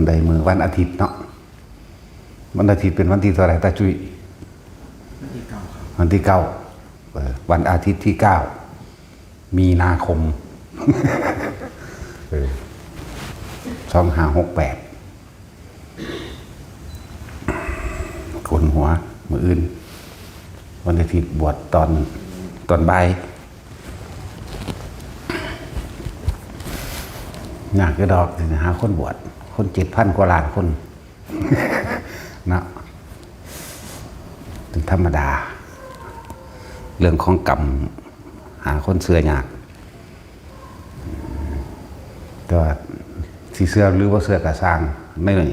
ได้มือวันอาทิตย์เนาะวันอาทิตย์เป็นวันที่เท่าไหร่ตาจุ้ยวันที่ 9ครับวันที่ 9วันอาทิตย์ที่ 9 มีนาคม 2568คนหัวมืออื่นวันอาทิตย์บวชตอนบ่ายอยากจะดอกถึงหาคนบวชคน 7,000 กว่าล้านคน นะเป็นธรรมดาเรื่องของกรรมหาคนเสื่อยากแต่ว่าสีเสื้อหรือว่าเสื้อกระสร้างไม่เลย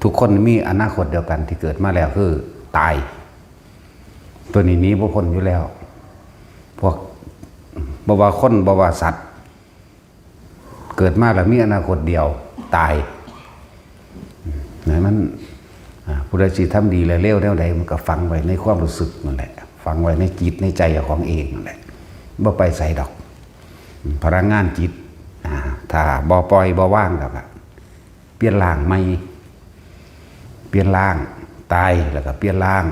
ทุกคนมีอนาคตเดียวกันที่เกิดมาแล้วคือตายตัวนี้พวกคนอยู่แล้วพวกบวาคนบวาสัตว์เกิดมาแล้วมีอนาคตเดียวตายไหนมันผู้ใดสิทำดีและเลวแนวใดมันก็ฝังไว้ในความรู้สึกนั่นแหละฝังไว้ในจิตในใจของเองนั่นแหละบ่ไปใส่ดอกพลังงานจิตถ้าบ่ปล่อยบ่ว่างแล้วก็เปลี่ยนร่างใหม่เปลี่ยนร่างตายแล้วก็เปลี่ยนร่าง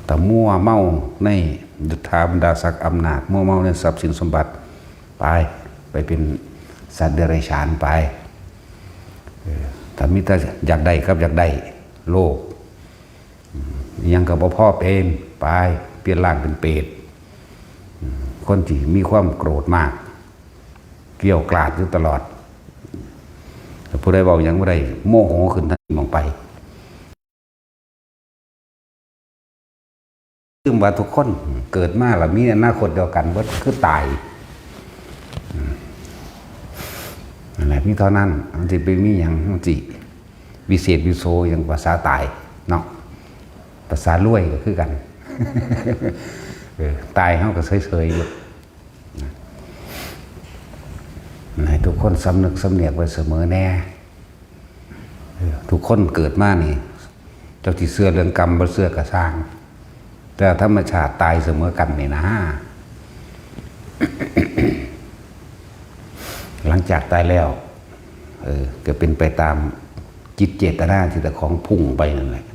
แต่มั่วเมาในดุจธาบรรดาศักดิ์อำนาจมั่วเมาในทรัพย์สินสมบัติไปเป็นสัตว์เดรัจฉานไปถ้ามิตรอยากได้ครับอยากได้โลกยังกับพ่อเป็นไปเปลี่ยนร่างเป็นเปรตคนที่มีความโกรธมากเกี่ยวกลาดอยู่ตลอดผู้ใดบอกยังไม่ได้โมโหขึ้นทันทีมองไปซึ่งว่าทุกคนเกิดมาแล้วมีอนาคตเดียวกันว่าคือตายอะไรพี่เท่านั้นมันจะไปมีอย่างมันจะวิเศษวิโสอย่างภาษาตายเนาะภาษารวยก็คือกัน ตายเขาก็เฉยๆอยู่ให้ทุกคนสำนึกสำเนียกไว้เสมอแน่ทุกคนเกิดมานี่เจ้าที่เสื้อเรื่องกรรมบ่เสื้อกระสร้างแต่ธรรมชาติตายเสมอกันนี่นะ หลังจากตายแล้วก็เป็นไปตามจิตเจตนาที่แต่ของพุ่งไปนั่นแหละ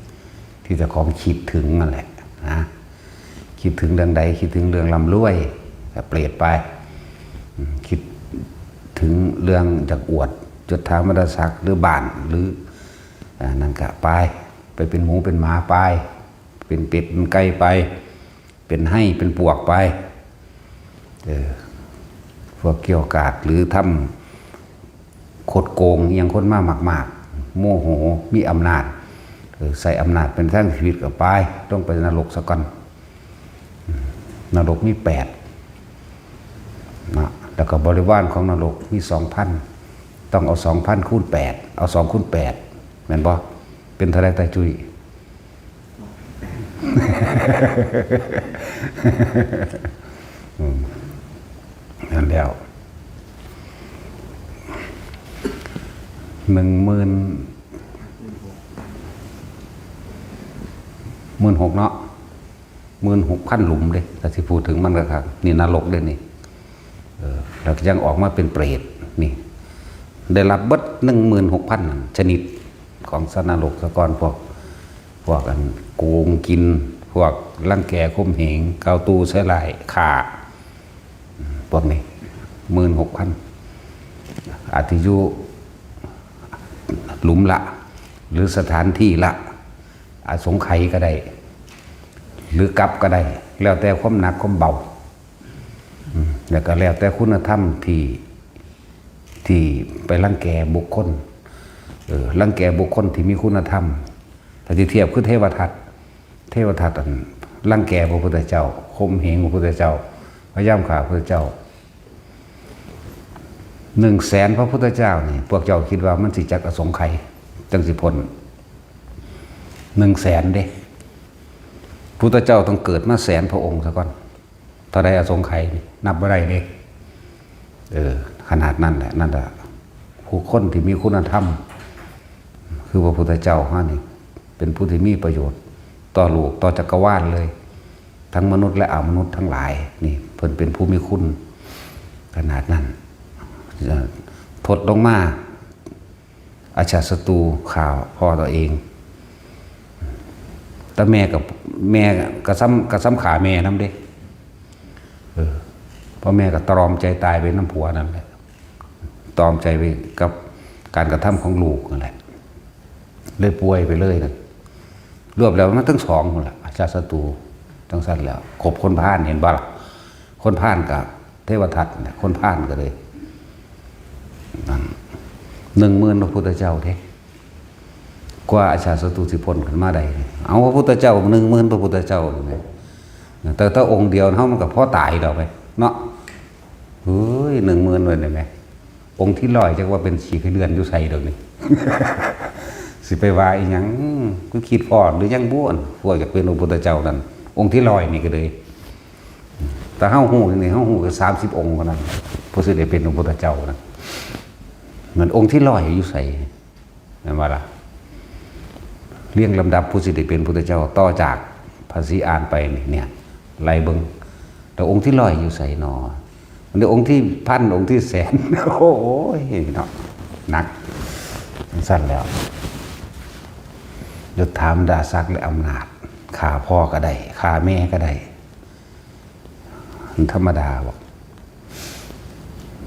ที่แต่ของคิดถึงนั่นแหละนะคิดถึงเรื่องใดคิดถึงเรื่องร่ำรวยก็เปลี่ยนไปคิดถึงเรื่องจากอวดจดถามมรศักดิ์หรือบ้านหรือนั่นก็ไปเป็นหมูเป็นหมาไปเป็นเป็ดเป็นไก่ไปเป็นให้เป็นปวกไปพวกเกี่ยวกาดหรือทำโคดโกงยังคนมามากโมโหมีอำนาจใส่อำนาจเป็นทั้งชีวิตกับไปต้องไปนรกสักก่อนนรกมี8นะแล้วก็บริวารของนรกมี 2,000 ต้องเอา 2,000 คูณ 8เอา2คูณ 8แม่นบ่เป็นเท่าไรตาจุ้ย นั่นแล้ว16,000 เนาะ16,000 หลุมเลยแต่ที่พูดถึงมันก็ครับนี่นรกเลยนี่แล้วยังออกมาเป็นเปรตนี่ได้รับเบิด16,000 ชนิดของสัตว์นรกสะกอนพวกกันโกงกินพวกรังแกข่มเหงเกาตูใช้ลายข่าพวกนี้16,000 อาทิยุหลุมละหรือสถานที่ละอาสงไขยก็ได้หรือกับก็ได้แล้วแต่ความหนักความเบาแล้วก็แล้วแต่คุณธรรมที่ไปรังแกบุคคลรังแกบุคคลที่มีคุณธรรมถ้าจะเทียบคือเทวทัตรังแกพระพุทธเจ้าข่มเหงพระพุทธเจ้าพยายามฆ่าพระพุทธเจ้า100,000พระพุทธเจ้านี่พวกเจ้าคิดว่ามันสิจักอสงไขยจังสิพ้น100,000เด้พุทธเจ้าต้องเกิดมา100,000 พระองค์ซะก่อนเท่าใดอสงไขยนับบ่ได้เด้ขนาดนั้นแหละนั่นแหละผู้คนที่มีคุณธรรมคือพระพุทธเจ้าฮะนี่เป็นผู้ที่มีประโยชน์ต่อโลกต่อจักรวาลเลยทั้งมนุษย์และอมนุษย์ทั้งหลายนี่เพิ่นเป็นผู้มีคุณขนาดนั้นทดลงมา อาชาติศัตรูข่าวพ่อตัวเอง แต่แม่ก็ซ้ำขาแม่น้ำเด้เพราะแม่ก็ตรอมใจตายไปน้ำผัวนั่นแหละตรอมใจไปกับการกระทำของลูกนั่นแหละเลยป่วยไปเลยนั่นรวบแล้วมันทั้งสองคนละอาชาติศัตรูทั้งสั้นแล้วขบคนพานเห็นบ้าล่ะคนพานกับเทวทัตเนี่ยคนพานก็เลยนั่น10,000พระพุทธเจ้าเท่กว่าอาชาติศัตรูสิพ้นขึ้นมาได้เอาพระพุทธเจ้า10,000พระพุทธเจ้าเลยแต่ถ้าองค์เดียวเขามันกับพ่อตายเราไปเนาะเฮ้ย10,000เลยได้ไหมองค์ที่ลอยจะว่าเป็นฉีกเลือนอยู่ใส่เดี๋ยวนี้ สิไปว่าอีหยังก็คิดพอหรือยังบ้วนพวกจะเป็นพระพุทธเจ้านั่นองค์ที่ลอยนี่ก็เลยแต่เฮ้าหูนี่เฮ้าหูก็30 องค์ก็นั่นพระสิได้เป็นพระพุทธเจ้านั่นเหมือนองค์ที่ลอยอยู่ใส่นั่นว่าล่ะเรียงลำดับผู้สิได้เป็นพุทธเจ้าต่อจากภาษีอ่านไปเนี่ยไล่เบิงแต่องค์ที่ลอยอยู่ใส่นอมันเดี๋ยวองค์ที่พันองค์ที่แสนโอ้ยเนาะหนักสั้นแล้วยศถามดาศักดิ์และอำนาจขาพ่อก็ได้ขาแม่ก็ได้ธรรมดาบอก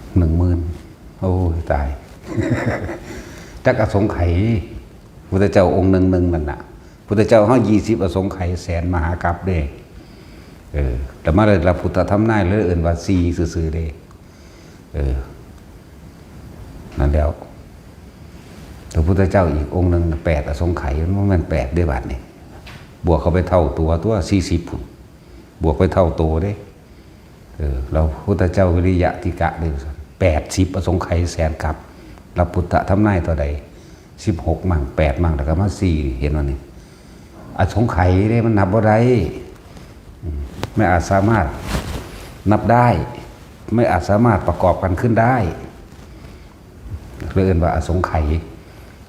10,000โอ้ยตายจักอสงไขยพุทธเจ้าองค์หนึ่งนั่นน่ะพุทธเจ้าเขา20 อสงไขยแสนมหากรัปเด้แต่มาเลยเราพุทธธรรมนายเลยเอื่นว่า4ซื่อๆเด้นั่นแล้วพระพุทธเจ้าอีกองค์หนึ่ง8 อสงไขยมัน8ได้บาทนี่บวกเข้าไปเท่าตัว40 ผุนบวกไปเท่าตัวเด้เราพุทธเจ้าวิริยะทิกะได้80 อสงไขยแสนกับเราพุทธธรรมนายตัวใด16 มั่ง8 มั่งแล้วก็มา4เห็นว่านี่อสงไขยได้มันนับบ่ได้ไม่อาจสามารถนับได้ไม่อาจสามารถประกอบกันขึ้นได้เรียกว่าอสงไขย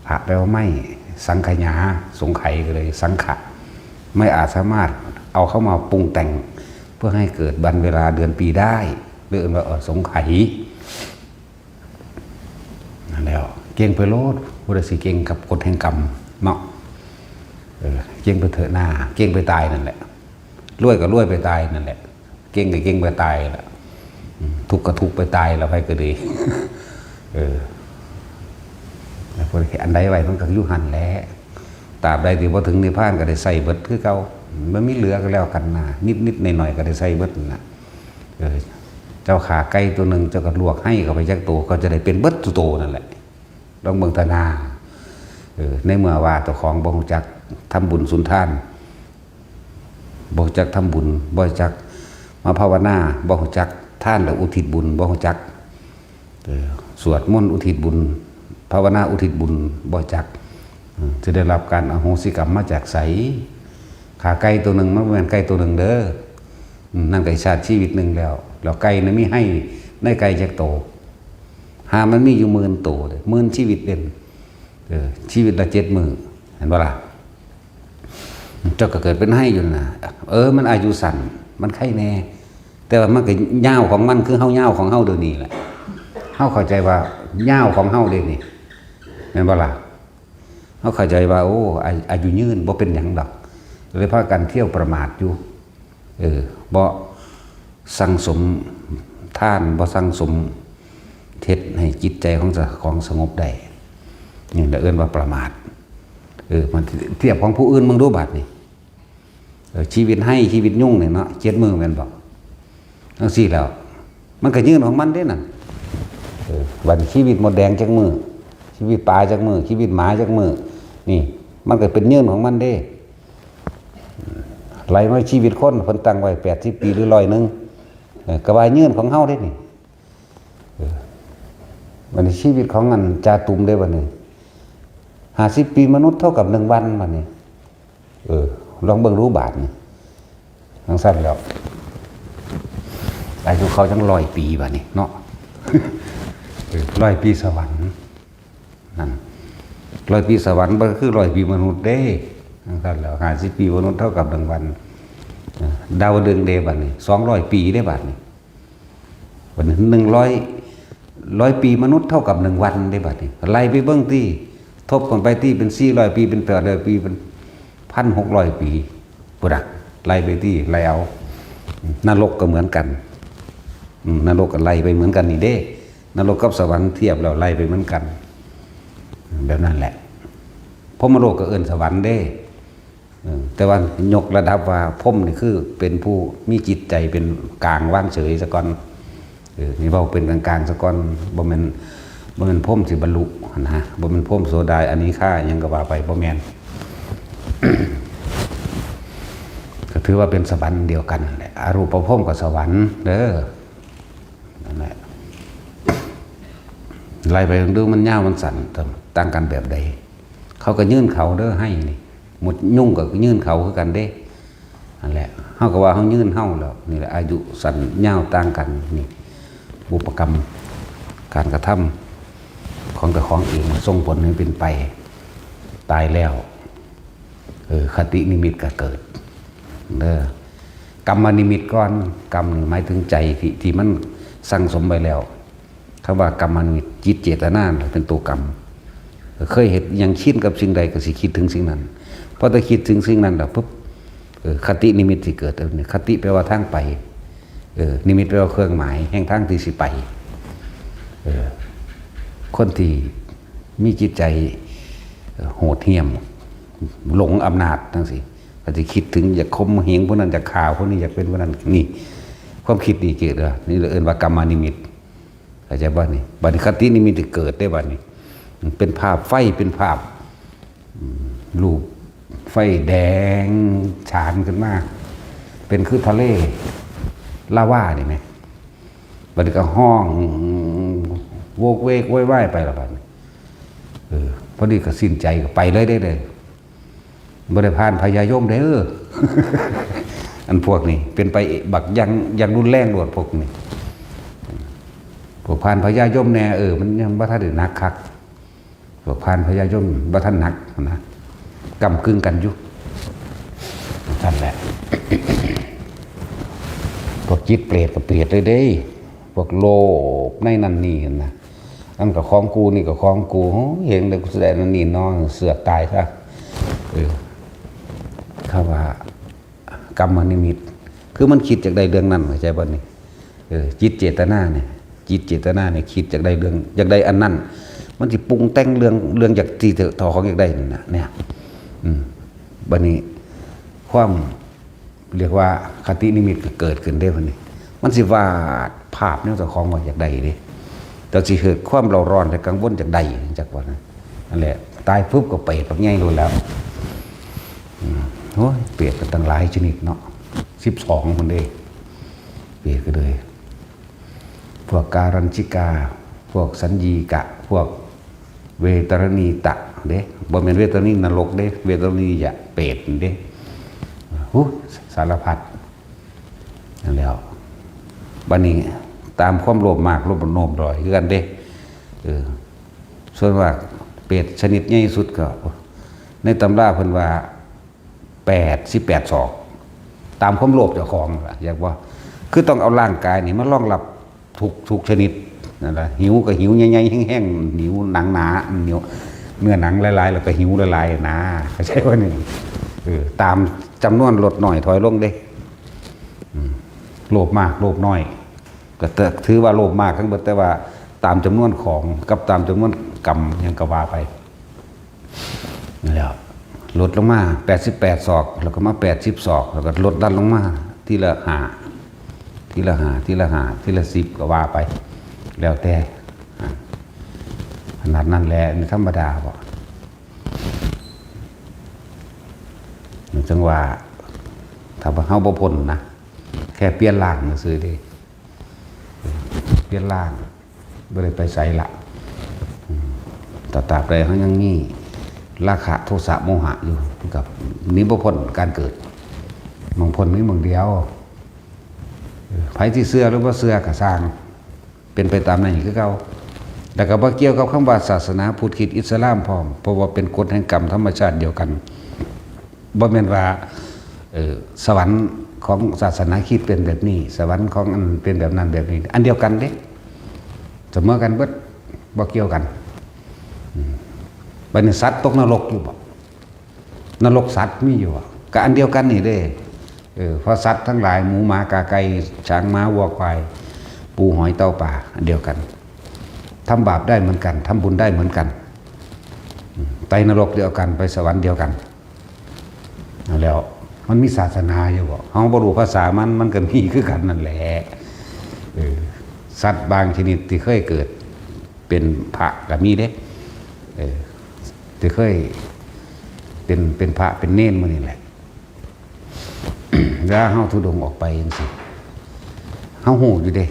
พระแปลว่าไม่สังขยาสงไขยก็เลยสังขะไม่อาจสามารถเอาเข้ามาปรุงแต่งเพื่อให้เกิดวันเวลาเดือนปีได้เรียกว่าอสงไขยนั่นแล้วเก่งไปโลดพุทธสิเก่งกับกฎแห่งกรรมเนาะเก่งไปเถอะหน้าเก่งไปตายนั่นแหละรวยก็รวยไปตายนั่นแหละเก่งก็เก่งไปตายแหละทุกข์ก็ทุกข์ไปตายแล้วไปก็ดีแล้วพออันใดไว้มันก็ยุหันแล้วตราบใดที่พอถึงนิพพานก็ได้ใส่เบิดคือเก่ามันไม่เหลือก็แล้วกันนะนิดหน่อยก็ได้ใส่เบิดนะเจ้าขาไก่ตัวหนึ่งเจ้าก็ลวกให้เข้าไปจักตัวก็จะได้เป็นเบิดตัวนั่นแหละลองเบิ่งตาหน้าในเมื่อว่าตัวของบ่ฮู้จักทำบุญสุนทานบ่ฮู้จักทำบุญบ่ฮู้จักมาภาวนาบ่ฮู้จักท่านแล้วอุทิศบุญบ่ฮู้จักสวดมนต์อุทิศบุญภาวนาอุทิศบุญบ่จักจะได้รับการอโหสิกรรมมาจากไสขาไก่ตัวหนึ่งมันเหมือนไก่ตัวหนึ่งเด้อนั่นไก่ชาติชีวิตหนึ่งแล้วไก่นั้นมีให้ในไก่จากโตหามันมีอยู่10,000 ตัวเลย10,000 ชีวิตเด่นชีวิตละ7 มื้อเห็นป่ะล่ะเจ้าก็เกิดเป็นให้อยู่นะมันอายุสั้นมันไข่แน่แต่ว่ามันก็ยาวของมันคือเฮายาวของเฮาเดี๋ยวนี้แหละเฮาเข้าใจว่ายาวของเฮาเดี๋ยวนี้เห็นป่ะล่ะเฮาเข้าใจว่าโอ้อายุยืนบ่เป็นหยังดอกเลยพากันเที่ยวประมาทอยู่บ่สั่งสมท่านบ่สั่งสมเท็จให้จิตใจของสงบได้นี่ละเอิ้นว่าประมาทมันเทียบของผู้อื่นมึงดูบัดนี่ชีวิตให้ชีวิตยุ่งเนี่ยเนาะ7 มื้อแม่นบ่จังซี่แล้วมันก็ยืนของมันเด้นั่นวันชีวิตหมดแดงจักมื้อชีวิตปลาจักมื้อชีวิตหมาจักมื้อนี่มันก็เป็นยืนของมันเด้ไหลมาชีวิตคนเพิ่นตั้งไว้80 ปีหรือ100 นึงก็ว่ายืนของเฮาเด้นี่วันชีวิตของอันจาตุมได้บัดนี้50 ปีมนุษย์เท่ากับ1 วันบัดนี้ลองเบิ่งรู้บาทนี่ทั้งสั้นแล้วอายุเขาจัง100 ปีบัดนี้เนาะ100 ปีสวรรค์นั่น100 ปีสวรรค์มันก็คือ100 ปีมนุษย์เด้ทั้งสั้นแล้ว50 ปีมนุษย์เท่ากับ1 วันดาวดึงเดบัดนี้200 ปีได้บัดนี้บัดนี้100 ปีมนุษย์เท่ากับ1 วันได้บัดนี้ไล่ไปเบิ่งที่ ทบกันไปที่เป็น400 ปีเป็น800 ปีเป็น1,600 ปีปุระไล่ไปที่ไล่เอานรกก็เหมือนกันนรกก็ไล่ไปเหมือนกันนี่เด้นรกกับสวรรค์เทียบแล้วไล่ไปเหมือนกันแบบนั้นแหละพรหมโลกก็เอิ้นสวรรค์เด้แต่ว่ายกระดับว่าพรหมนี่คือเป็นผู้มีจิตใจเป็นกลางว่างเฉยซะก่อนนี่เว้าเป็นกลางๆซะก่อนบ่แม่นพรหมสิบรรลุนะบ่แม่นพรหมโสดาอันนี้ค่าหยังก็ว่าไปบ่แม่น ก็ถือว่าเป็นสวรรค์เดียวกันแหละอรูปพรหมกับสวรรค์เด้อนั่นแหละไล่ไปดูมันยาวมันสั้นต่างกันแบบใดเขาก็ยื่นเขาเด้อให้นี่หมดยุ่งก็ยื่นเขาคือกันเด้นั่นแหละเฮาก็ว่าเฮายื่นเฮาแล้วนี่แหละอายุสั้นยาวต่างกันนี่บุพกรรมการกระทำของแต่ของเองส่งผลให้เป็นไปตายแล้วคตินิมิตก็เกิดเด้อกรรมนิมิตก่อนกรรมหมายถึงใจที่มันสั่งสมไปแล้วคำว่ากรรมนิมิตจิตเจตนาเป็นตัวกรรมเคยเห็นยังคิดกับสิ่งใดก็สิคิดถึงสิ่งนั้นพอถ้าคิดถึงสิ่งนั้นแล้วปุ๊บคตินิมิตที่เกิดคติแปลว่าทางไปนิมิตแปลว่าเครื่องหมายแห่งทางที่สิไปคนที่มีจิตใจโหดเหี้ยมหลงอำนาจทั้งสิก็จะคิดถึงอยากข่มเหงพวกนั้นอยากข่าวพวกนี้อยากเป็นพวกนั้นนี่ความคิดนี่เกิดเลยนี่เราเอิ้นว่ากรรมนิมิตเข้าใจบ่นี่บัดนี้คตินิมิตที่เกิดได้บัดนี้เป็นภาพไฟเป็นภาพรูปไฟแดงฉานขึ้นมาเป็นคือทะเลลาวานี่ไหมบัดนี้ก็ห้องโวกเวกว้ายไปละบัดนี้พอดีก็สิ้นใจก็ไปเลยได้เลยบ่ได้ผ่านพญายมเด้อ อันพวกนี้เป็นไปบักยังรุนแรงโดดพวกนี้พวกผ่านพญายมแน่มันยังบ่ทันได้หนักคักพวกผ่านพญายมบ่ทันหนักนะกำกึ่งกันอยู่นั่นแหละ พวกจิตเปรตก็เปรตเลยเด้พวกโลภในนั่นนี่นะอันกับของกูนี่กับของกูเห็นเลยกูแสดงนั่นนี่นอนเสือกตายซะถ้าว่ากรรมนิมิตคือมันคิดจากใดเรื่องนั้นเข้าใจบ่นี่จิตเจตนาเนี่ยจิตเจตนาเนี่ยคิดจากใดเรื่องจากใดอันนั้นมันสิปรุงแต่งเรื่องจากที่ต่อของจากใดนั่นน่ะเนี่ยบัดนี้ความเรียกว่าคตินิมิตเกิดขึ้นได้บัดนี้มันสิวาดภาพแนวเจ้าของว่าจากใดเด้แต่สิเกิดความเราร้อนและกังวลจากใดจากว่านั่นแหละตายปุ๊บก็เปรตปักใหญ่โดนแล้วโอ้ยเปรตกันตั้งหลายชนิดเนาะ12คนเด้เปรตก็เลยพวกการัญชิกาพวกสัญญีกะพวกเวตรณีตะเด้บ่แม่นเวตรณีนรกเด้เวตรณียะเปรตเด้สารพัดนั่นแล้วบัดนี้ตามความโลภมากโลภโน้มลอยคือกันเด้ส่วนว่าเปรตชนิดใหญ่สุดก็ในตำราเพิ่นว่า18ศอกตามความโลภเจ้าของอยากว่าคือต้องเอาร่างกายนี่มารองรับทุกชนิดนั่นแหละหิวก็หิวใหญ่ๆแห้งๆหิวหนังหนาเหนียวเนื้อหนังหลายๆแล้วก็หิวหลายๆนะเข้าใจว่านี่ตามจำนวนลดหน่อยถอยลงเด้โลภมากโลภน้อยก็ถือว่าโลภมากทั้งหมดแต่ว่าตามจำนวนของกับตามจำนวนกรรมยังก็ว่าไปแล้วลดลงมา88ศอกแล้วก็มา80ศอกแล้วก็ลดดันลงมาทีละ5ทีละ10ก็ว่าไปแล้วแต่ขนาดนั้นแหละนี่ธรรมดาบ่จังว่าถ้าเฮาบ่พ้นนะแค่เปลี่ยนร่างซื่อๆเด้เปลี่ยนร่างบ่ได้ไปไสละตราบใดเฮายังมีราคะโทสะโมหะอยู่กับนี้บ่พ้นการเกิดมองพ้นนี้มองเดียวไผที่เชื่อหรือบ่เชื่อก็สร้างเป็นไปตามนั้นคือเก่าแต่ก็บ่เกี่ยวกับคำว่าศาสนาพุทธคริสต์อิสลามพร้อมเพราะว่าเป็นกฎแห่งกรรมธรรมชาติเดียวกันบ่แม่นว่าสวรรค์ของศาสนาคริสต์เป็นแบบนี้สวรรค์ของอันเป็นแบบนั้นแบบนี้อันเดียวกันเด้เสมอกันเบิดบ่เกี่ยวกัน บัดนี้สัตว์ตกนรกอยู่บ่นรกสัตว์มีอยู่บ่ก็อันเดียวกันนี่เด้เพราะสัตว์ทั้งหลายหมูหมากาไก่ช้างม้าวัวควายปูหอยเต่าป่าอันเดียวกันทำบาปได้เหมือนกันทำบุญได้เหมือนกันไปนรกเดียวกันไปสวรรค์เดียวกันแล้วมันมีศาสนาอยู่บ่เฮาบ่รู้ภาษามันก็มีคือกันนั่นแหละสัตว์บางชนิดที่เคยเกิดเป็นพระก็มีเด้ที่เคยเป็นพระเป็นเณรมื้อนี่แหละแล้วเฮาทุดงออกไปจังซี่เฮาฮู้อยู่เด้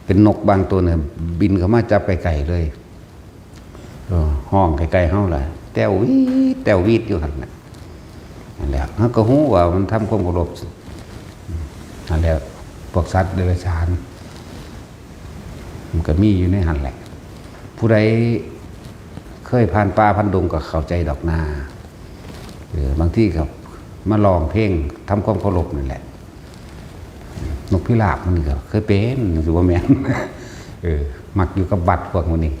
เป็นนกบางตัวเนี่ยบินเข้ามาจับไกลๆเลยห้องไกลๆเฮาล่ะแต้ววีดอยู่หั่นน่ะนั่นแหละเฮาก็ฮู้ว่ามันทำความเคารพนั่นแหละพวกสัตว์เดรัจฉานมันก็มีอยู่ในหั่นแหละผู้ใดเคยผ่านป่าผ่านดงก็เข้าใจดอกนาบางที่ก็มาลองเพลงทำความเคารพนั่นแหละนกพิราบมันก็เคยเป็นหรือว่าแม่นมักอยู่กับบัดพวกมันนี่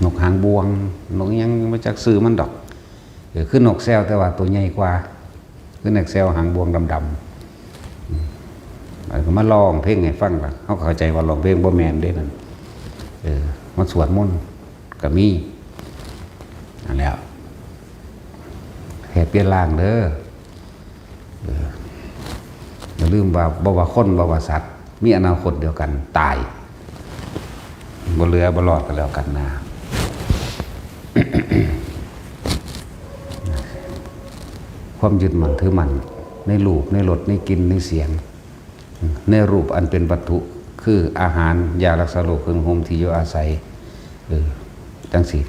นกหางบวงนกยังมาจากซื้อมันดอกคือนกแซวแต่ว่าตัวใหญ่กว่าคือนกแซวหางบวงดำก็มาลองเพลงให้ฟังล่ะเขาเข้าใจว่าลองเพลงบ่แม่นเด้นั่นมันสวดมนต์ก็มีนั่นแล้วแห่เปลี่ยนร่างเด้ออย่าลืมว่าบ่ว่าคนบ่ว่าสัตว์มีอนาคตเดียวกันตายบ่เหลือบ่รอดกันแล้วกันนะ ความยึดมั่นถือมั่นในรูปในรสในกลิ่นในเสียงในรูปอันเป็นวัตถุคืออาหารยารักษาโรคเครื่องห่มที่อยู่อาศัยจังสิ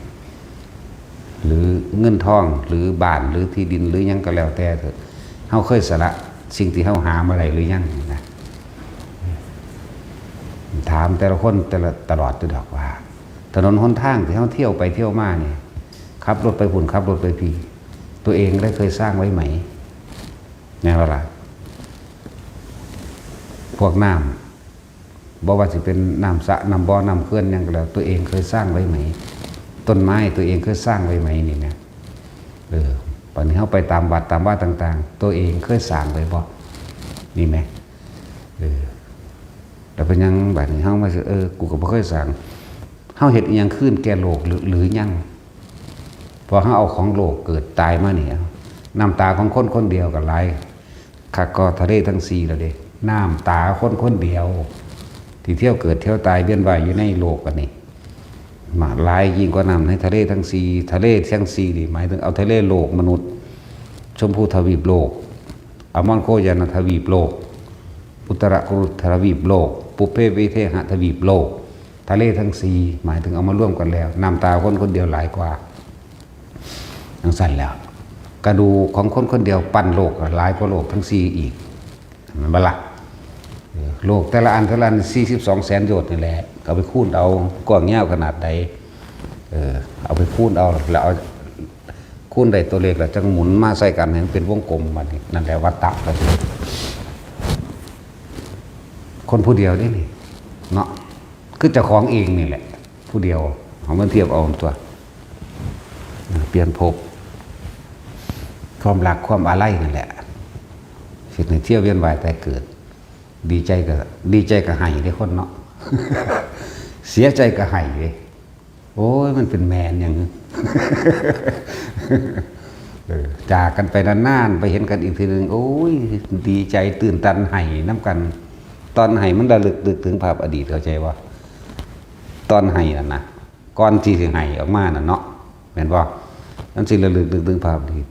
หรือเงินทองหรือบ้านหรือที่ดินหรือยังก็แล้วแต่เถอะเฮาเคยสละสิ่งที่เฮาหามาได้หรือยังนะถามแต่ละคนตลอดตัวดอกว่าถนนหนทางที่เฮาเที่ยวไปเที่ยวมาเนี่ยขับรถไปพุ่นขับรถไปพี่ตัวเองได้เคยสร้างไว้ไหมแน่ว่าล่ะพวกน้ำบอกว่าสิเป็นน้ำสระน้ำบ่อน้ำเขื่อนยังก็แล้วตัวเองเคยสร้างไว้ไหมต้นไม้ตัวเองเคยสร้างไว้ไหมนี่นะตอนนี้เขาไปตามวัดตามว่าต่างๆตัวเองเคยสร้างไว้บ่นี่ไหมแต่เป็นยังแบบนี้เขาไม่ใช่กูก็ไม่เคยสร้างเขาเห็นยังขึ้นแก่โลกหรือยังพอเขาเอาของโลกเกิดตายมาเนี่ยน้ำตาของคนคนเดียวกับไรข้าก็ทะเลทั้งสี่แล้วเด้น้ำตาคนคนเดียวที่เที่ยวเกิดเที่ยวตายเวียนว่ายอยู่ในโลกอันนี้มาลายยิ่งกว่าน้ำในทะเลทั้งสี่ทะเลทั้งสี่นี่หมายถึงเอาทะเลโลกมนุษย์ชมพูทวีปโลกอมรโคยานทวีปโลกอุตรกุรุทวีปโลกปุเพวิเทหทวีปโลกทะเลทั้งสี่หมายถึงเอามาร่วมกันแล้วน้ำตาคนคนเดียวหลายกว่าทั้งสั้นแล้วกระดูกของคนคนเดียวปั้นโลกหลายกว่าโลกทั้งสี่อีกมันบละโลกแต่ละอัน42 แสนโยชน์นี่แหละเอาไปคูณเอากว้างยาวขนาดใดเอาไปคูณเอาแล้วเอาคูณได้ตัวเลขแล้วจังหมุนมาใส่กันให้มันเป็นวงกลมมันนั่นแหละวัฏฏะก็คือคนผู้เดียวนี่เนาะคือเจ้าของเองนี่แหละผู้เดียวเอามันเทียบเอาตัวเปลี่ยนภพความรักความอะไรนั่นแหละสิ่งที่เที่ยวเวียนว่ายแต่เกิดดีใจกับให้ได้คนเนาะ เสียใจกับให้เลยโอ้ยมันเป็นแมนอย่างนี้ จากกันไปนานๆไปเห็นกันอีกทีนึงโอ้ยดีใจตื่นตันให้น้ำกันตอนให้มันระลึกถึงภาพอดีตเข้าใจว่าตอนให้น่ะนะก่อนที่สิให้ออกมาน่ะเนาะแม่นบ่นั่นสิระลึกถึงภาพอดีต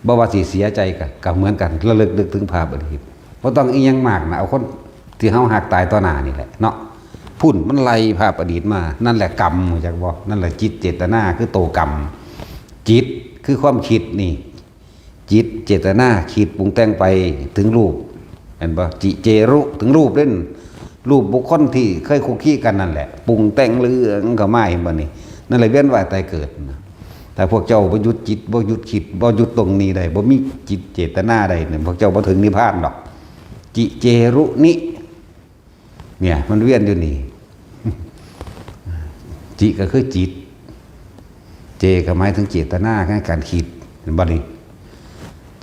บ่ว่าสิเสียใจกับเหมือนกันระลึกถึงภาพอดีตบ่ต้องอีหยังมากนะเอาคนที่เฮาหักตายต่อหน้านี่แหละเนาะพุ่นมันไล่ภาพอดีตมานั่นแหละกรรมรู้จักบ่นั่นแหละจิตเจตนาคือโตกรรมจิตคือความคิดนี่จิตเจตนาคิดปรุงแต่งไปถึงรูปเห็นบ่จิเจรุถึงรูปเล่นรูปบุคคลที่เคยคุกคีกันนั่นแหละปรุงแต่งเรื่องเข้ามาเห็นบ่นี่นั่นแหละเวียนว่ายตายเกิดแต่พวกเจ้าบ่หยุดจิตบ่หยุดคิดบ่หยุดตรงนี้ได้บ่มีจิตเจตนาใดเนี่ยพวกเจ้าบ่ถึงนิพพานดอกจิเจรุนิเนี่ยมันเวียนอยู่นี่จิก็คือจิต เจก็หมายถึงเจตนาในการคิดเห็นบ่นี่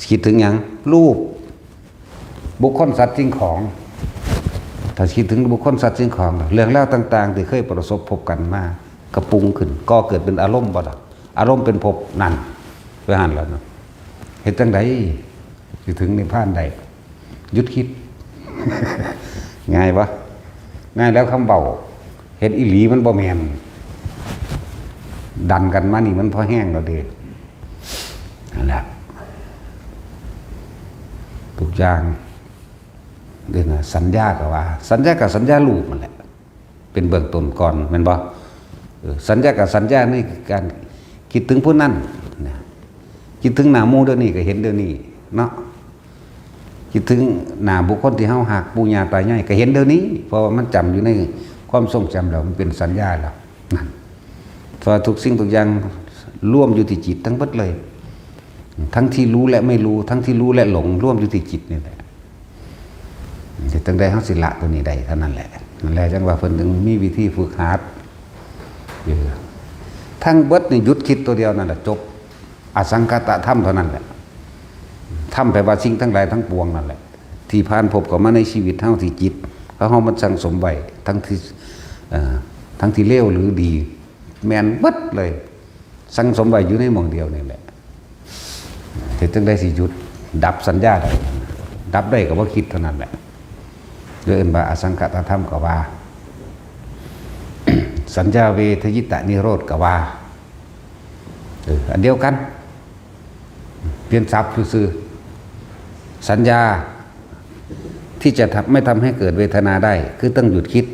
คิดถึงหยังรูปบุคคลสัตว์สิ่งของถ้าคิดถึงบุคคลสัตว์สิ่งของเรื่องเล่าต่างๆที่เคยประสบพบกันมากระปรุงขึ้นก็เกิดเป็นอารมณ์บ่ล่ะอารมณ์เป็นภพนั่นไปหันแล้วเนาะเฮ็ดจังไดสิถึงนิพพานได้หยุดคิด ง่ายปะง่ายแล้วคำเบาเฮ็ดอีหลีมันบ่แม่นดันกันมานี่มันพอแห้งแล้วเด้นั่นแหละทุกอย่างเรื่องสัญญากับว่าสัญญากับสัญญารูปมันแหละเป็นเบื้องต้นก่อนแม่นบ่สัญญากับสัญญานี่คือการคิดถึงผู้นั้นนะคิดถึงหน้าหมู่เดี๋ยวนี้ก็เห็นเดี๋ยวนี้เนาะคิดถึงหน้าบุคคลที่เฮาหักปู่ย่าตายายก็เห็นเดี๋ยวนี้เพราะว่ามันจำอยู่ในความทรงจำแล้วมันเป็นสัญญาแล้วนั่นเพราะทุกสิ่งทุกอย่างร่วมอยู่ที่จิตทั้งหมดเลยทั้งที่รู้และไม่รู้ทั้งที่รู้และหลงร่วมอยู่ที่จิตนี่แหละจะตั้งได้เฮาสิละตัวนี้ได้เท่านั้นแหละนั่นแหละจังว่าเพิ่นถึงมีวิธีฝึกหัดทั้งเบิดนี่หยุดคิดตัวเดียวนั่นแหละจบอสังคตธรรมเท่านั้นแหละธรรมแปลว่าสิ่งทั้งหลายทั้งปวงนั่นแหละที่ผ่านพบเข้ามาในชีวิตเฮาที่จิตเพราะเฮามันสั่งสมไว้ทั้งที่เลวหรือดีแม่นเบิดเลยสั่งสมไว้อยู่ในหม่องเดียวนี่แหละแต่จังได้สิหยุดดับสัญญาได้ดับได้ก็บ่คิดเท่านั้นแหละเรื่องว่าอสังคตธรรมก็ว่า สัญญาเวทยิตะนิโรธก็ว่าอันเดียวกันเปลี่ยนศัพท์ซื่อสัญญาที่จะไม่ทำให้เกิดเวทนาได้คือต้องหยุดคิด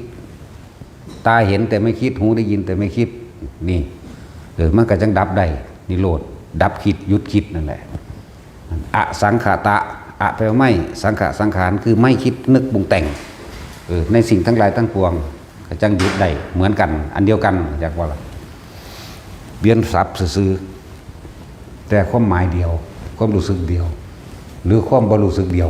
ตาเห็นแต่ไม่คิดหูได้ยินแต่ไม่คิดนี่มันก็จังดับได้นิโรธดับคิดหยุดคิดนั่นแหละอสังขตะอะแปลว่าไม่สังขะสังขารคือไม่คิดนึกปรุงแต่งในสิ่งทั้งหลายทั้งปวงก็จังหยุดได้เหมือนกันอันเดียวกันอยากว่าเบียนศัพท์ซื่อแต่ความหมายเดียวความรู้สึกเดียวหรือความบ่รู้สึกเดียว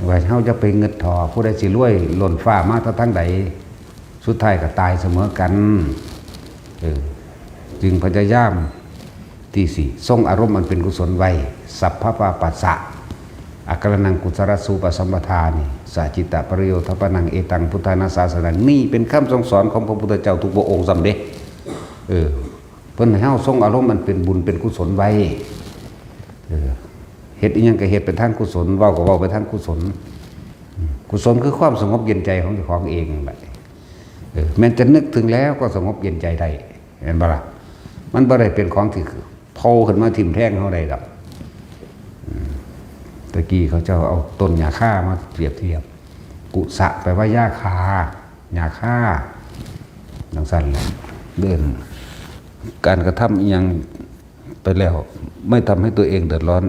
ว่าเฮาจะไปเงิดทอผู้ใดสิรวยหล่นฟ้ามาทั้งใดสุดท้ายก็ตายเสมอกันจึงพยายามที่สี่ทรงอารมณ์มันเป็นกุศลไว้สัพพะปะปัสสะอักขนังกุศลสูปสัมปทานี่สัจจิตะปริโยทปนังเอตังพุทธานาสาสนังนี่เป็นคำทรงสอนของพระพุทธเจ้าทุกพระองค์สำเด็จเพิ่นให้เฮาทรงอารมณ์มันเป็นบุญเป็นกุศลไว้เฮ็ดอีหยังก็เฮ็ดเป็นทางกุศลเว้าก็เว้าไปทางกุศลกุศลคือความสงบเย็นใจของเจ้าของเองแหละแม้จะนึกถึงแล้วก็สงบเย็นใจได้เห็นบ่ล่ะมันบ่ได้เป็นของที่โผล่ขึ้นมาทิ่มแทงเฮาได้ดอกตะกี้เขาเจ้าเอาต้นหญ้าค่ามาเปรียบเทียบกุสะแปลว่าหญ้าคาหญ้าค่าจังซั่นแหละเดินการกระทำอีหยังไปแล้วไม่ทำให้ตัวเองเดือดร้อน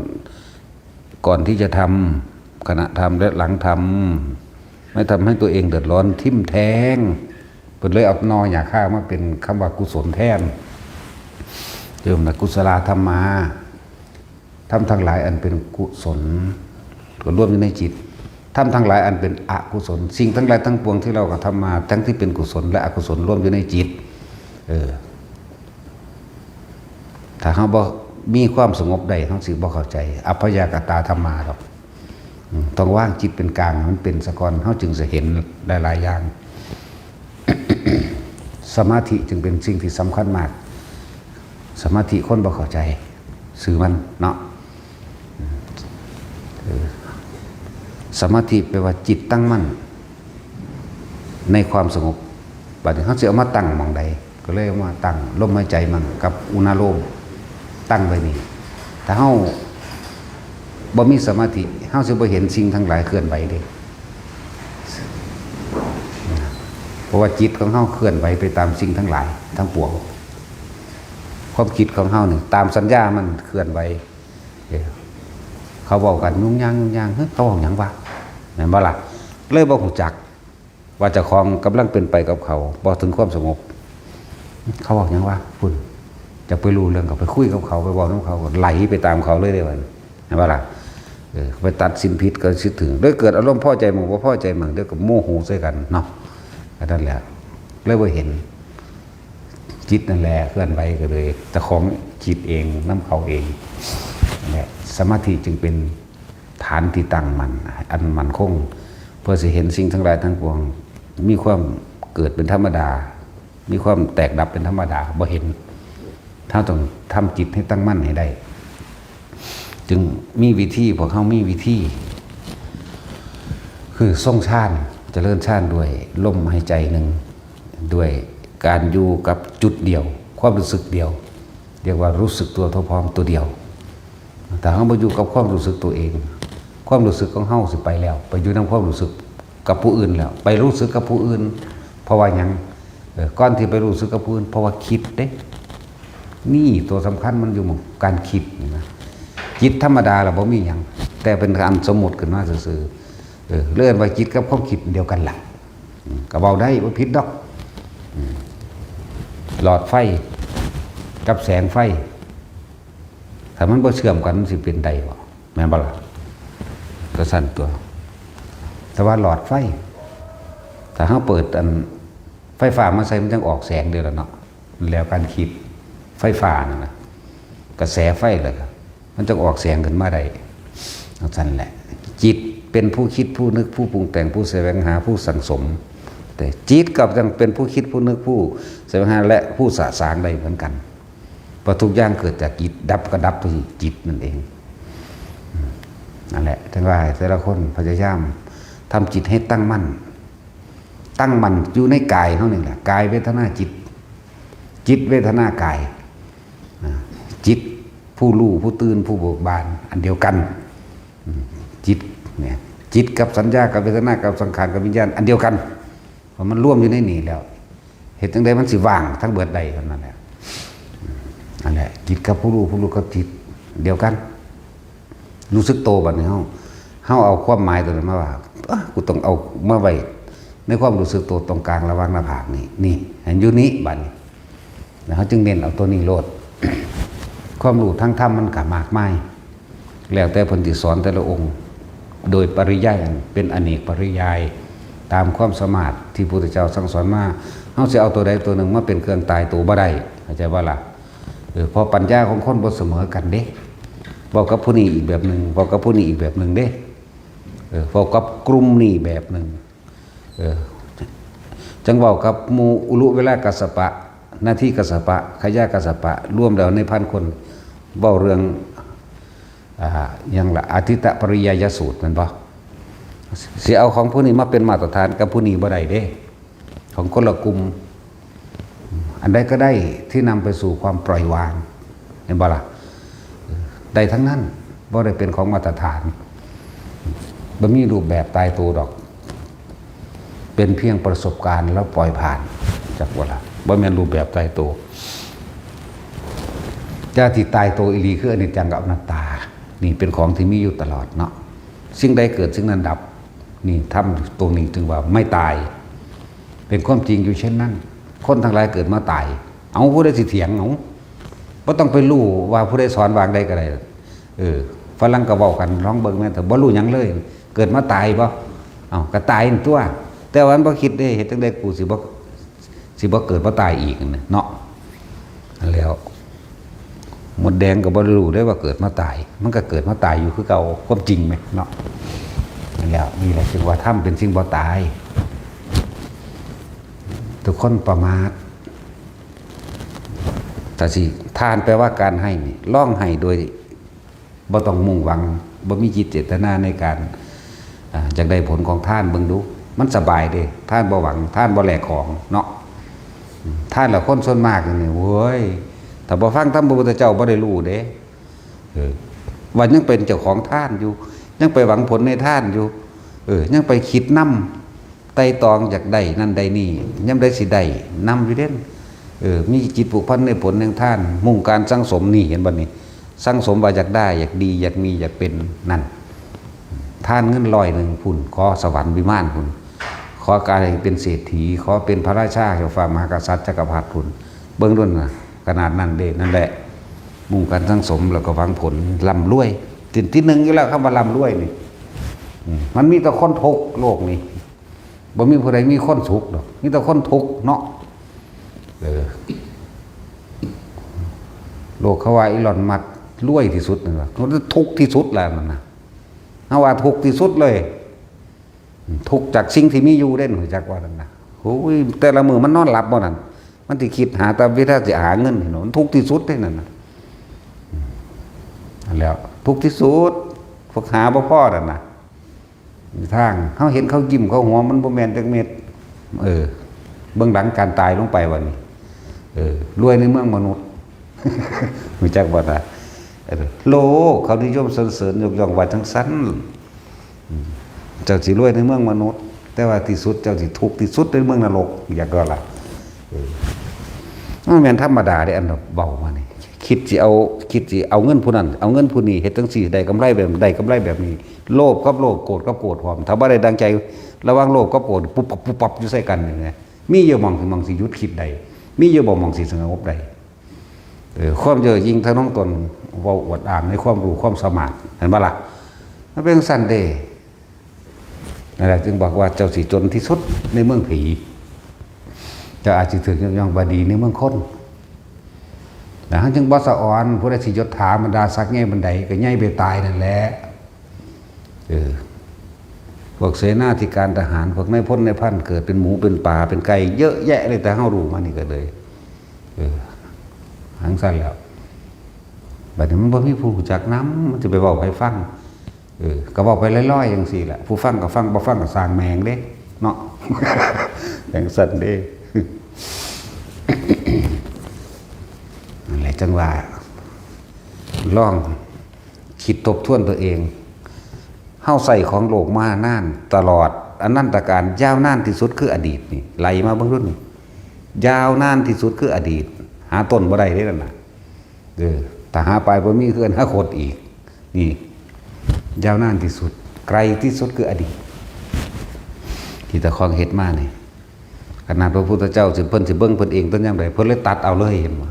ก่อนที่จะทำขณะทำและหลังทำไม่ทำให้ตัวเองเดือดร้อนทิ่มแทงเพิ่นเลยเอานอหญ้าค่ามาเป็นคำว่ากุศลแทนเดิมนะกุศลธรรมาทำทั้งหลายอันเป็นกุศลก็ร่วมอยู่ในจิตทำทั้งหลายอันเป็นอกุศลสิ่งทั้งหลายทั้งปวงที่เรากระทำมาทั้งที่เป็นกุศลและอกุศลร่วมอยู่ในจิตถ้าเขาบ่มีความสงบใดเขาสิบ่เข้าใจอัพยากตาธรรมาหรอกต้องว่างจิตเป็นกลางมันเป็นสะกอนเขาจึงจะเห็นหลายๆอย่าง สมาธิจึงเป็นสิ่งที่สำคัญมากสมาธิคนบ่เข้าใจสื่อมันเนาะสมาธิแปลว่าจิตตั้งมั่นในความสงบบัดนี้เขาจะเอามาตั้งหม้องใดก็เลยเอามาตั้งลมหายใจมันกับอุณาโลมตั้งไว้นี่ถ้าเฮาบ่มีสมาธิเฮาสิบ่เห็นสิ่งทั้งหลายเคลื่อนไหวเด้เพราะว่าจิตของเฮาเคลื่อนไหวไปตามสิ่งทั้งหลายทั้งปวงความคิดของเฮานี่ตามสัญญามันเคลื่อนไหวเขาบอกกันยุ่งยากเฮ้ยเขาบอกหยังวะแม่นบ่ล่ะเลยบ่ฮู้จักว่าเจ้าของกำลังเป็นไปกับเขาบ่ถึงความสงบเขาบอกหยังวะพุ่นจะไปรู้เรื่องกับไปคุยกับเขาไปบอกน้องเขาไหลไปตามเขาเลยวันเห็นปะล่ะไปตัดสินผิดก็คิดถึงด้วยเกิดอารมณ์พอใจมั่งว่าพอใจมั่งเดี๋ยวก็โมโหใส่กันเนาะนั่นแหละเลยว่าเห็น จิตนั่นแหละเคลื่อนไหวก็เลยเจ้าของจิตเองน้ำเขาเองนั่นแหละสมาธิจึงเป็นฐานที่ตั้งมันอันมั่นคงเพื่อสิเห็นสิ่งทั้งหลายทั้งปวงมีความเกิดเป็นธรรมดามีความแตกดับเป็นธรรมดาบ่เห็นถ้าต้องทำจิตให้ตั้งมั่นให้ได้ จึงมีวิธีพวกเขามีวิธีคือทรงฌานเจริญฌานด้วยลมหายใจหนึ่งด้วยการอยู่กับจุดเดียวความรู้สึกเดียวเรียกว่ารู้สึกตัวเท่าพร้อมตัวเดียวแต่เขาไปอยู่กับความรู้สึกตัวเองความรู้สึกของเฮาสิไปแล้วไปอยู่ในความรู้สึกกับผู้อื่นแล้วไปรู้สึกกับผู้อื่นเพราะว่ายังก่อนที่ไปรู้สึกกับผู้อื่นเพราะว่าคิดเด้นี่ตัวสำคัญมันอยู่หมองการคิดนะจิตธรรมดาเราบ่มีอย่างแต่เป็นการสมมติขึ้นมาซื่อๆเลื่อนว่าจิตกับความคิดเดียวกันล่ะก็เบาได้ว่าผิดดอกหลอดไฟกับแสงไฟถ้ามันบ่เชื่อมกันมันสิเป็นใดบ่แม่นบ่ล่ะก็สั่นตัวแต่ว่าหลอดไฟถ้าเฮาเปิดอันไฟฟ้ามาใส่มันจังออกแสงเดียวล่ะเนาะแล้วการคิดไฟฟ้านั่นน่ะกระแสไฟเลยครับมันจะออกแสงขึ้นมาได้นั่นแหละจิตเป็นผู้คิดผู้นึกผู้ปรุงแต่งผู้แสวงหาผู้สังสมแต่จิตกับยังเป็นผู้คิดผู้นึกผู้แสวงหาและผู้สะสางได้เหมือนกันเพราะทุกอย่างเกิดจากจิตดับก็ดับที่จิตนั่นเองนั่นแหละทั้งหลายแต่ละคนพยายามทำจิตให้ตั้งมั่นอยู่ในกายเท่านั้นแหละกายเวทนาจิตจิตเวทนากายจิตผู้รู้ผู้ตื่นผู้เบิกบานอันเดียวกันจิตเนี่ยจิตกับสัญญากับเวทนากับสังขารกับวิญญาณอันเดียวกันเพราะมันร่วมอยู่ในนี่แล้วเหตุจังใดมันสิว่างทั้งเบิดใดเท่านั้นแหละนั่นแหละจิตกับผู้รู้กับจิตเดียวกันรู้สึกโตบัดนี้เฮาเอาความหมายตัวนั้นมาว่ากูต้องเอามาไว้ในความรู้สึกโตตรงกลางระหว่างหน้าผากนี่เห็นอยู่นี้บัดนี้แล้วเขาจึงเน้นเอาตัวนี้โลด ความรู้ทั้งธรรมมันก็มากมายแล้วแต่เพิ่นสิสอนแต่ละองค์โดยปริยายเป็นอเนกปริยายตามความสามารถที่พระพุทธเจ้าสั่งสอนมาเฮาสิเอาตัวใดตัวหนึ่งมาเป็นเครื่องตายตัวบ่ได้เข้าใจบ่ล่ะเพราะปัญญาของคนบ่เสมอกันเด้บอกกับผู้นี้อีกแบบนึงบอกกับผู้นี้อีกแบบนึงเด้บอกกับกลุ่มนี้แบบนึงจังเว้ากับหมู่อุลุเวลากัสสปะหน้าที่กัสสปะขยะกัสสปะร่วมแล้วในพันคนเว้าเรื่องอย่างละอาทิตตปริยายสูตรมันบ่สิเอาของผู้นี้มาเป็นมาตรฐานกับผู้นี้บ่ได้เด้ของคนละกลุ่มอันใดก็ได้ที่นำไปสู่ความปล่อยวางเห็นบ่ล่ะได้ทั้งนั้นบ่ได้เป็นของมาตรฐานบ่มีรูปแบบตายตัวดอกเป็นเพียงประสบการณ์แล้วปล่อยผ่านจากบ่ล่ะบ่แม่นรูปแบบตายตัวจะที่ตายตัวอีหลีคืออนิจจังกับอนัตตานี่เป็นของที่มีอยู่ตลอดเนาะสิ่งใดเกิดสิ่งนั้นดับนี่ทำตรงนี้ถึงว่าไม่ตายเป็นความจริงอยู่เช่นนั้นคนทั้งหลายเกิดมาตายเอาผู้ใดสิเถียงเอาบ่ต้องไปรู้ว่าผู้ใดสอนวางใดก็ได้ฝรั่งก็เว้ากันร้องเบิ่งแม่นแต่บ่รู้หยังเลยเกิดมาตายบ่เอาก็ตายนั่นตัวแต่ว่ามันบ่คิดเด้เฮ็ดจังได๋กูสิบ่เกิดบ่ตายอีกเนาะแล้วหมดแดงก็บ่รู้ได้ว่าเกิดมาตายมันก็เกิดมาตายอยู่คือเก่าความจริงไหมเนาะแล้วนี่แหละจึงว่าธรรมเป็นสิ่งบ่ตายทุกคนประมาทแต่สิทานแปลว่าการให้นี่ล่องให้โดยบ่ต้องมุ่งหวังบ่มีจิตเจตนาในการอยากได้ผลของทานเบิ่งดูมันสบายเด้ทานบ่หวังทานบ่แลกของเนาะทานละคนส่วนมากนี่โว้ยถ้าบ่ฟังธรรมพระพุทธเจ้าบ่ได้รู้เด้ว่ายังเป็นเจ้าของทานอยู่ยังไปหวังผลในทานอยู่ยังไปคิดนำไต่ตองอยากได้นั่นได้นี่ยามใดสิได้นำอยู่เด่นมีจิตผูกพันในผลแห่งทานมุ่งการสังสมนี่เห็นบ่นี่สังสมว่าอยากได้อยากดีอยากมีอยากเป็นนั่นทานเงิน100พุ่นขอสวรรค์วิมานพุ่นขอการเป็นเศรษฐีขอเป็นพระราชาแห่งฝ่ามหากษัตริย์จักรพรรดิพุ่นเบิ่งด้วยน่ะขนาดนั้นเด้นั่นแหละมุ่งการสังสมแล้วก็หวังผลร่ำรวยที่หนึ่งอยู่แล้วคำว่าร่ำรวยนี่มันมีแต่คนทุกข์โลกนี้บ่มีผู้ใดมีคนสุขดอกมีแต่คนทุกข์เนาะ ลกเขาว่าอีลอนมัสก์รวยที่สุดนั่นว่าเขาทุกข์ที่สุดแล้วนั่นนะเขาว่าทุกข์ที่สุดเลยทุกข์จากสิ่งที่มีอยู่เด่นหัวจักว่านั่นนะโอ้ยแต่ละมือมันนอนหลับบ่นั่นมันสิคิดหาแต่วิธีจะหาเงินเห็นบ่มันทุกข์ที่สุดได้นั่นน่ะแล้วทุกข์ที่สุดพวกหาบ่พอนั่นน่ะมีทางเฮาเห็นเขายิ้มเขาหัวมันบ่แม่นจักเม็ดเบื้องหลังการตายลงไปวันนี้รวยในเมืองมนุษย์รู้จักบ่ล่ะโลกเขานิยมสรรเสริญยกย่องว่าทั้งสั้นเจ้าสิรวยในเมืองมนุษย์แต่ว่าที่สุดเจ้าสิทุกข์ที่สุดในเมืองนรกอยากก็ล่ะมันแม่นธรรมดาได้อันเบามานี่คิดสิเอาเงินผู้นั้นเอาเงินผู้นี้เฮ็ดจังซี่ได้กำไรแบบนี้โลภกับโลภโกรธกับโกรธพร้อมถ้าบ่ได้ดังใจระวังโลภกับโกรธปุ๊บปับอยู่ใส่กันนี่ไงมีอยู่มองสิหยุดคิดได้มีอยู่บ่มองสิสงบได้ความเย่อหยิ่งทางน้องตนเว้าอวดอ้างในความรู้ความสามารถเห็นบ่ล่ะมันเป็นสั่นเด้นั่นแหละจึงบอกว่าเจ้าสิจนที่สุดในเมืองผีเจ้าอาจสิถึงยองบดีในเมืองคนนะจึงบ่สะอ่อนผู้ใดสิยศถาบรรดาศักดิ์ใหญ่บันไดก็ใหญ่ไปตายนั่นแหละพวกเสนาธิการทหารพวกนายพลนายพันเกิดเป็นหมูเป็นปลาเป็นไก่เยอะแยะเลยแต่เฮารู้มานี่ก็เลยหังสั่นแล้วบัดนี้มันบ่มีผู้รู้จักนำมันจะไปเว้าให้ฟังก็เว้าไปลอยๆจังซี่แหละผู้ฟังก็ฟังบ่ฟังก็สร้างแมงเด้เนาะ จังสั่นเด้ นั่นแหละจังว่าลองคิดทบทวนตัวเองเฮาใส่ของโลกมานานตลอดอนันตการยาวนานที่สุดคืออดีตนี่ไหลมาเบิ่งรุ่นนี่ยาวนานที่สุดคืออดีตหาต้นบ่ได้เด้นั่นน่ะถ้าหาปลายบ่มีคืออนาคตอีกนี่ยาวนานที่สุดไกลที่สุดคืออดีตที่ตะคองเฮ็ดมานี่ขนาดพระพุทธเจ้าสิเพิ่นสิเบิ่งเพิ่นเองต้นยังไดเพิ่นเลยตัดเอาเลยเห็นบ่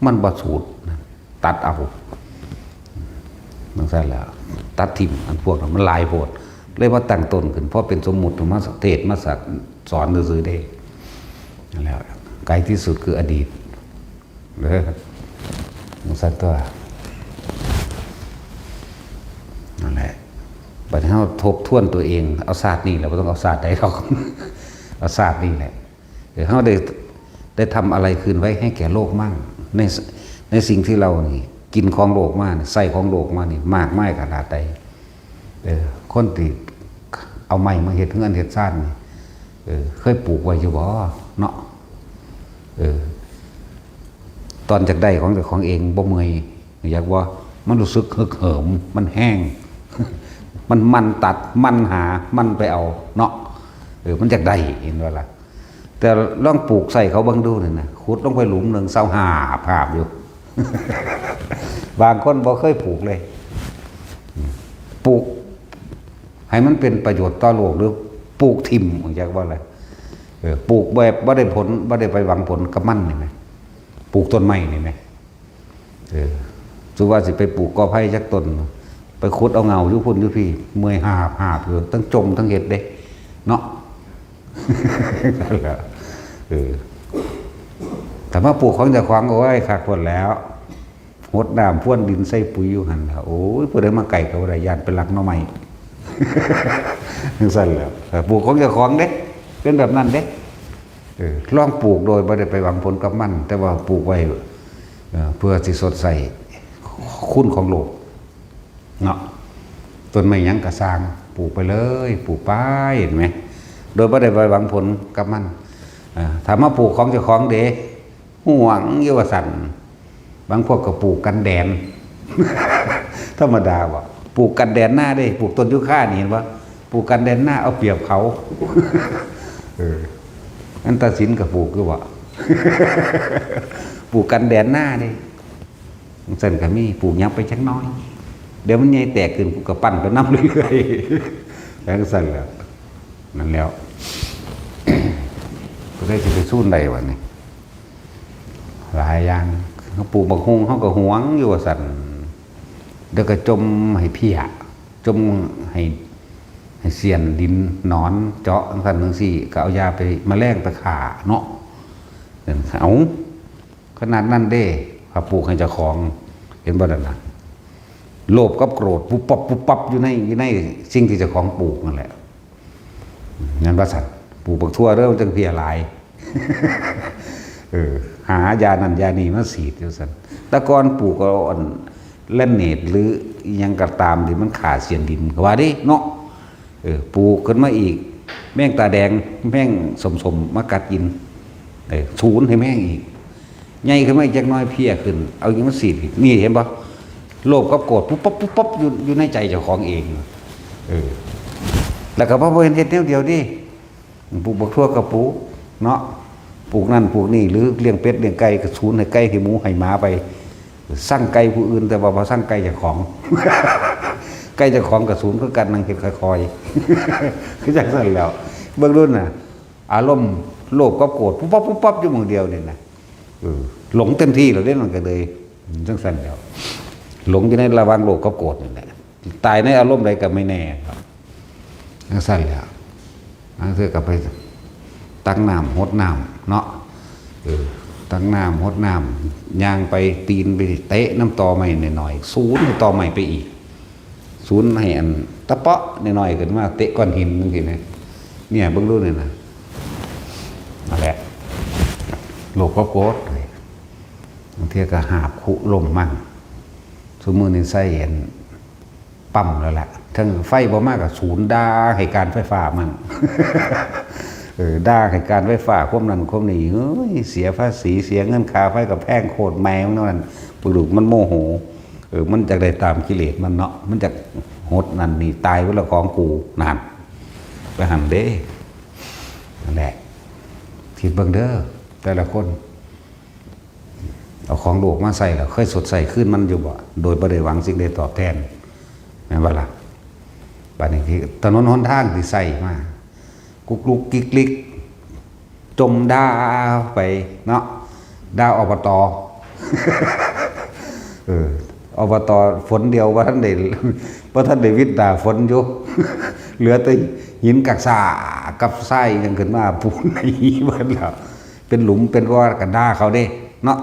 มันบ่สูตรตัดเอาจังซั่นแล้วตัดทิ่มอันพวกนั้นมันหลายโพดเลยว่าตั้งต้นขึ้นเพราะเป็นสมมุติมาเทศมาสอนซื่อๆเด้นั่นแล้วไกลที่สุดคืออดีตเด้อจังซั่นตัวนั่นแหละบัดนี้เฮาทบทวนตัวเองเอาศาสตร์นี่แหละบ่ต้องเอาศาสตร์ใดหรอก เอาศาสตร์นี่แหละเฮาได้ทำอะไรคืนไว้ให้แก่โลกมั่งในสิ่งที่เรานี่กินของโลกมาใส่ของโลกมานี่มากมายขนาดใดคนที่เอาไม้มาเฮ็ดเฮือนเฮ็ดซ่านนี่เคยปลูกไว้อยู่บ่เนาะตอนจากได้ของเจ้าของเองบ่เมื่อยอยากว่ามันรู้สึกฮึกเหิมมันแห้ง มันตัดมันหามันไปเอาเนาะมันจากได้เห็นว่าล่ะแต่ลองปลูกใส่เขาเบิ่งดูนี่นะขุดลงไปหลุมนึง25 ภาพอยู่ บางคนบ่เคยปลูกเลยปลูกให้มันเป็นประโยชน์ต่อโลกหรือปลูกทิ่มอยากว่าอะไรปลูกแบบบ่ได้ผลบ่ได้ไปหวังผลกับมันนี่มั้ยปลูกต้นไม้นี่มั้ยสุว่าสิไปปลูกกอไผ่จักต้นไปขุดเอาเงาอยู่พุ่นอยู่พี่เมื่อยหาบอยู่ทั้งจมทั้งเฮ็ดเด้เนาะ นั่นแหละแต่ว่าปลูกของเจ้าของเอาไว้คักพุ่นแล้วหดน้ำพ่วนดินใส่ปุ๋ยอยู่หั่นล่ะโอ้ยผู้ใดมาไกลก็บ่ได้ย่านเป็นหลักหน่อไม้ จังซั่นแหละปลูกของเจ้าของเด้เป็นแบบนั้นเด้ลองปลูกโดยบ่ได้ไปหวังผลกับมันแต่ว่าปลูกไว้เพื่อสิสดใสคุณของโลกเนาะต้นไม้หยังก็สร้างปลูกไปเลยปลูกไปเห็นไหมโดยบ่ได้ไปหวังผลกับมันถ้ามาปลูกของเจ้าของเด้ห่วงอยู่ว่าสั่นบางพวกก็ปลูกกันแดน ธรรมดาบ่ปลูกกันแดนหน้าได้ปลูกต้นยูคานี่เห็นบ่ปลูกกันแดนหน้าเอาเปรียบเขา อันตัดสินก็ปลูกคือบ่ ปลูกกันแดนหน้าดิสั่นก็มีปลูกยับไปจักน้อยเดี๋ยวมันใหญ่แตกขึ้นก็ปั้นไปน้ำเรื่อยๆแล้วสั่นแล้วนั่นแล้ว ก็ได้สิไปสู้ใดวะนี่หลายอย่างเขาปลูกบักฮุงเขาก็หวงอยู่ว่าสั่นเดี๋ยวก็จมให้เพี้ยจมให้เสียนดินหนอนเจาะสั่นจังซี่ก็เอายาไปแมลงไปฆ่าเนาะเอาขนาดนั้นเด้ ถ้าปลูกให้เจ้าของเห็นบ่นั่นน่ะโลภกับโกรธปุ๊บปั๊บปุ๊บปั๊บอยู่ในสิ่งที่เจ้าของปลูกนั่นแหละงั้นว่าสัตว์ปลูกบักทั่วเริ่มจังเพียหลาย หายานันยานีมาสีดอยู่สันแต่ก่อนปลูกก็อ่อนเล่นเนตหรือยังกระตามที่มันขาดเสียนดินว่าดิเนาะปลูกขึ้นมาอีกแม่งตาแดงแม่งสมมากัดกินศูนย์ให้แม่งอีกใหญ่ขึ้นมาอีกจักน้อยเพี้ยขึ้นเอาอย่างมันสีดอีกนี่เห็นปะโลภกับโกรธปุ๊บปั๊บปุ๊บปั๊บอยู่ในใจเจ้าของเองแล้วก็พระเวรเฮ็ดเดียวดิปลูกบักทั่วกับปลูกเนาะปลูกนั่นปลูกนี่หรือเลี้ยงเป็ดเลี้ยงไก่ก็ศูนย์ให้ไก่ให้หมูให้หมาไปสร้างไก่ผู้อื่นแต่ว่าพอสร้างไก่เจ้าของ ไก่เจ้าของกับศูนย์คือกันนั่งเห็ดคอยๆคือจังซั่นแล้วเบื้องต้นน่ะอารมณ์โลภกับโกรธปุ๊บปั๊บปุ๊บปั๊บอยู่มือเดียวนี่นะหลงเต็มที่แล้วเด้มันก็เลยจังซั่นแล้วหลงอยู่ในระหว่างโลภกับโกรธนี่แหละตายในอารมณ์ใดก็ไม่แน่ครับจังซั่นแล้วนั่นคือก็ไปตั้งน้ำหดน้ำเนาะตั้งน้ำหดน้ำย่างไปตีนไปเตะน้ำตอใหม่หน่อยๆศูนย์ให้ตอใหม่ไปอีกศูนย์ให้อันตะเปาะหน่อยๆขึ้นมาเตะก้อนหินนึงทีนะเนี่ยเบิ่งดูนี่นะนั่นแหละโลภก็โกรธบางทีก็หาบคุลมมั่งสมมือนี่ใส่เห็นปั๊มแล้วแหละทั้งไฟบ่มากกับศูนย์ด่าให้การไฟฟ้ามัน ด่าให้การไฟฟ้าควบนั้นควบนี้เสียภาษีเสียเงินค่าไฟกับแพงโคตรแมวนั่นปลุกมันโมโหมันจะได้ตามกิเลสมันเนาะมันจะหดนั่นนี่ตายเวลาของกูนานไปหันเด้นั่นแหละคิดเบิ่งเด้อแต่ละคนเอาของโลกมาใส่แล้วเคยสดใสขึ้นมันอยู่บ่โดยบ่ได้หวังสิ่งใดตอบแทนแม่นบ่ล่ะบัดนี้ที่ถนนหนทางที่ใส่มากุกลุกกิกลิกจมด่าไปเนาะด่าอบตอบตฝนเดียวว่าท่านได้วิทย์ด่าฝนอยู่ เหลือแต่หินกักษากับไส้ยังขึ้นมาปูนในเบิ่นแล้วเป็นหลุมเป็นว่ากันด่าเขาเด้เนาะ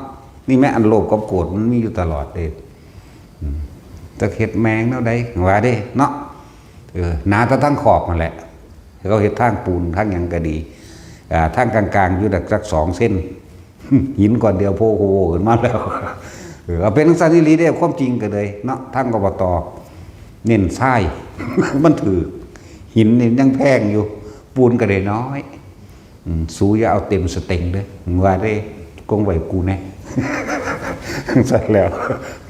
นี่แม่อันโลภกับโกรธมันมีอยู่ตลอดเด้จะเฮ็ดแมงแนวใดว่าเด้เนาะหนาแต่ทั้งขอบนั่นแหละเขาเฮ็ดทางปูนทางหยังก็ดีทางกลางๆอยู่สัก2 เส้น หินก่อนเดียวโผล่ขึ้นมาแล้วเอาเป็นทั้งสันนิลีได้ความจริงกันเลยเนาะทางอบตเน้นทราย มันถือหินนี่ยังแพงอยู่ปูนก็ได้น้อยสู้อย่าเอาเต็มสเต็งเด้ว่าได้กงไว้กูแน่ สักแล้ว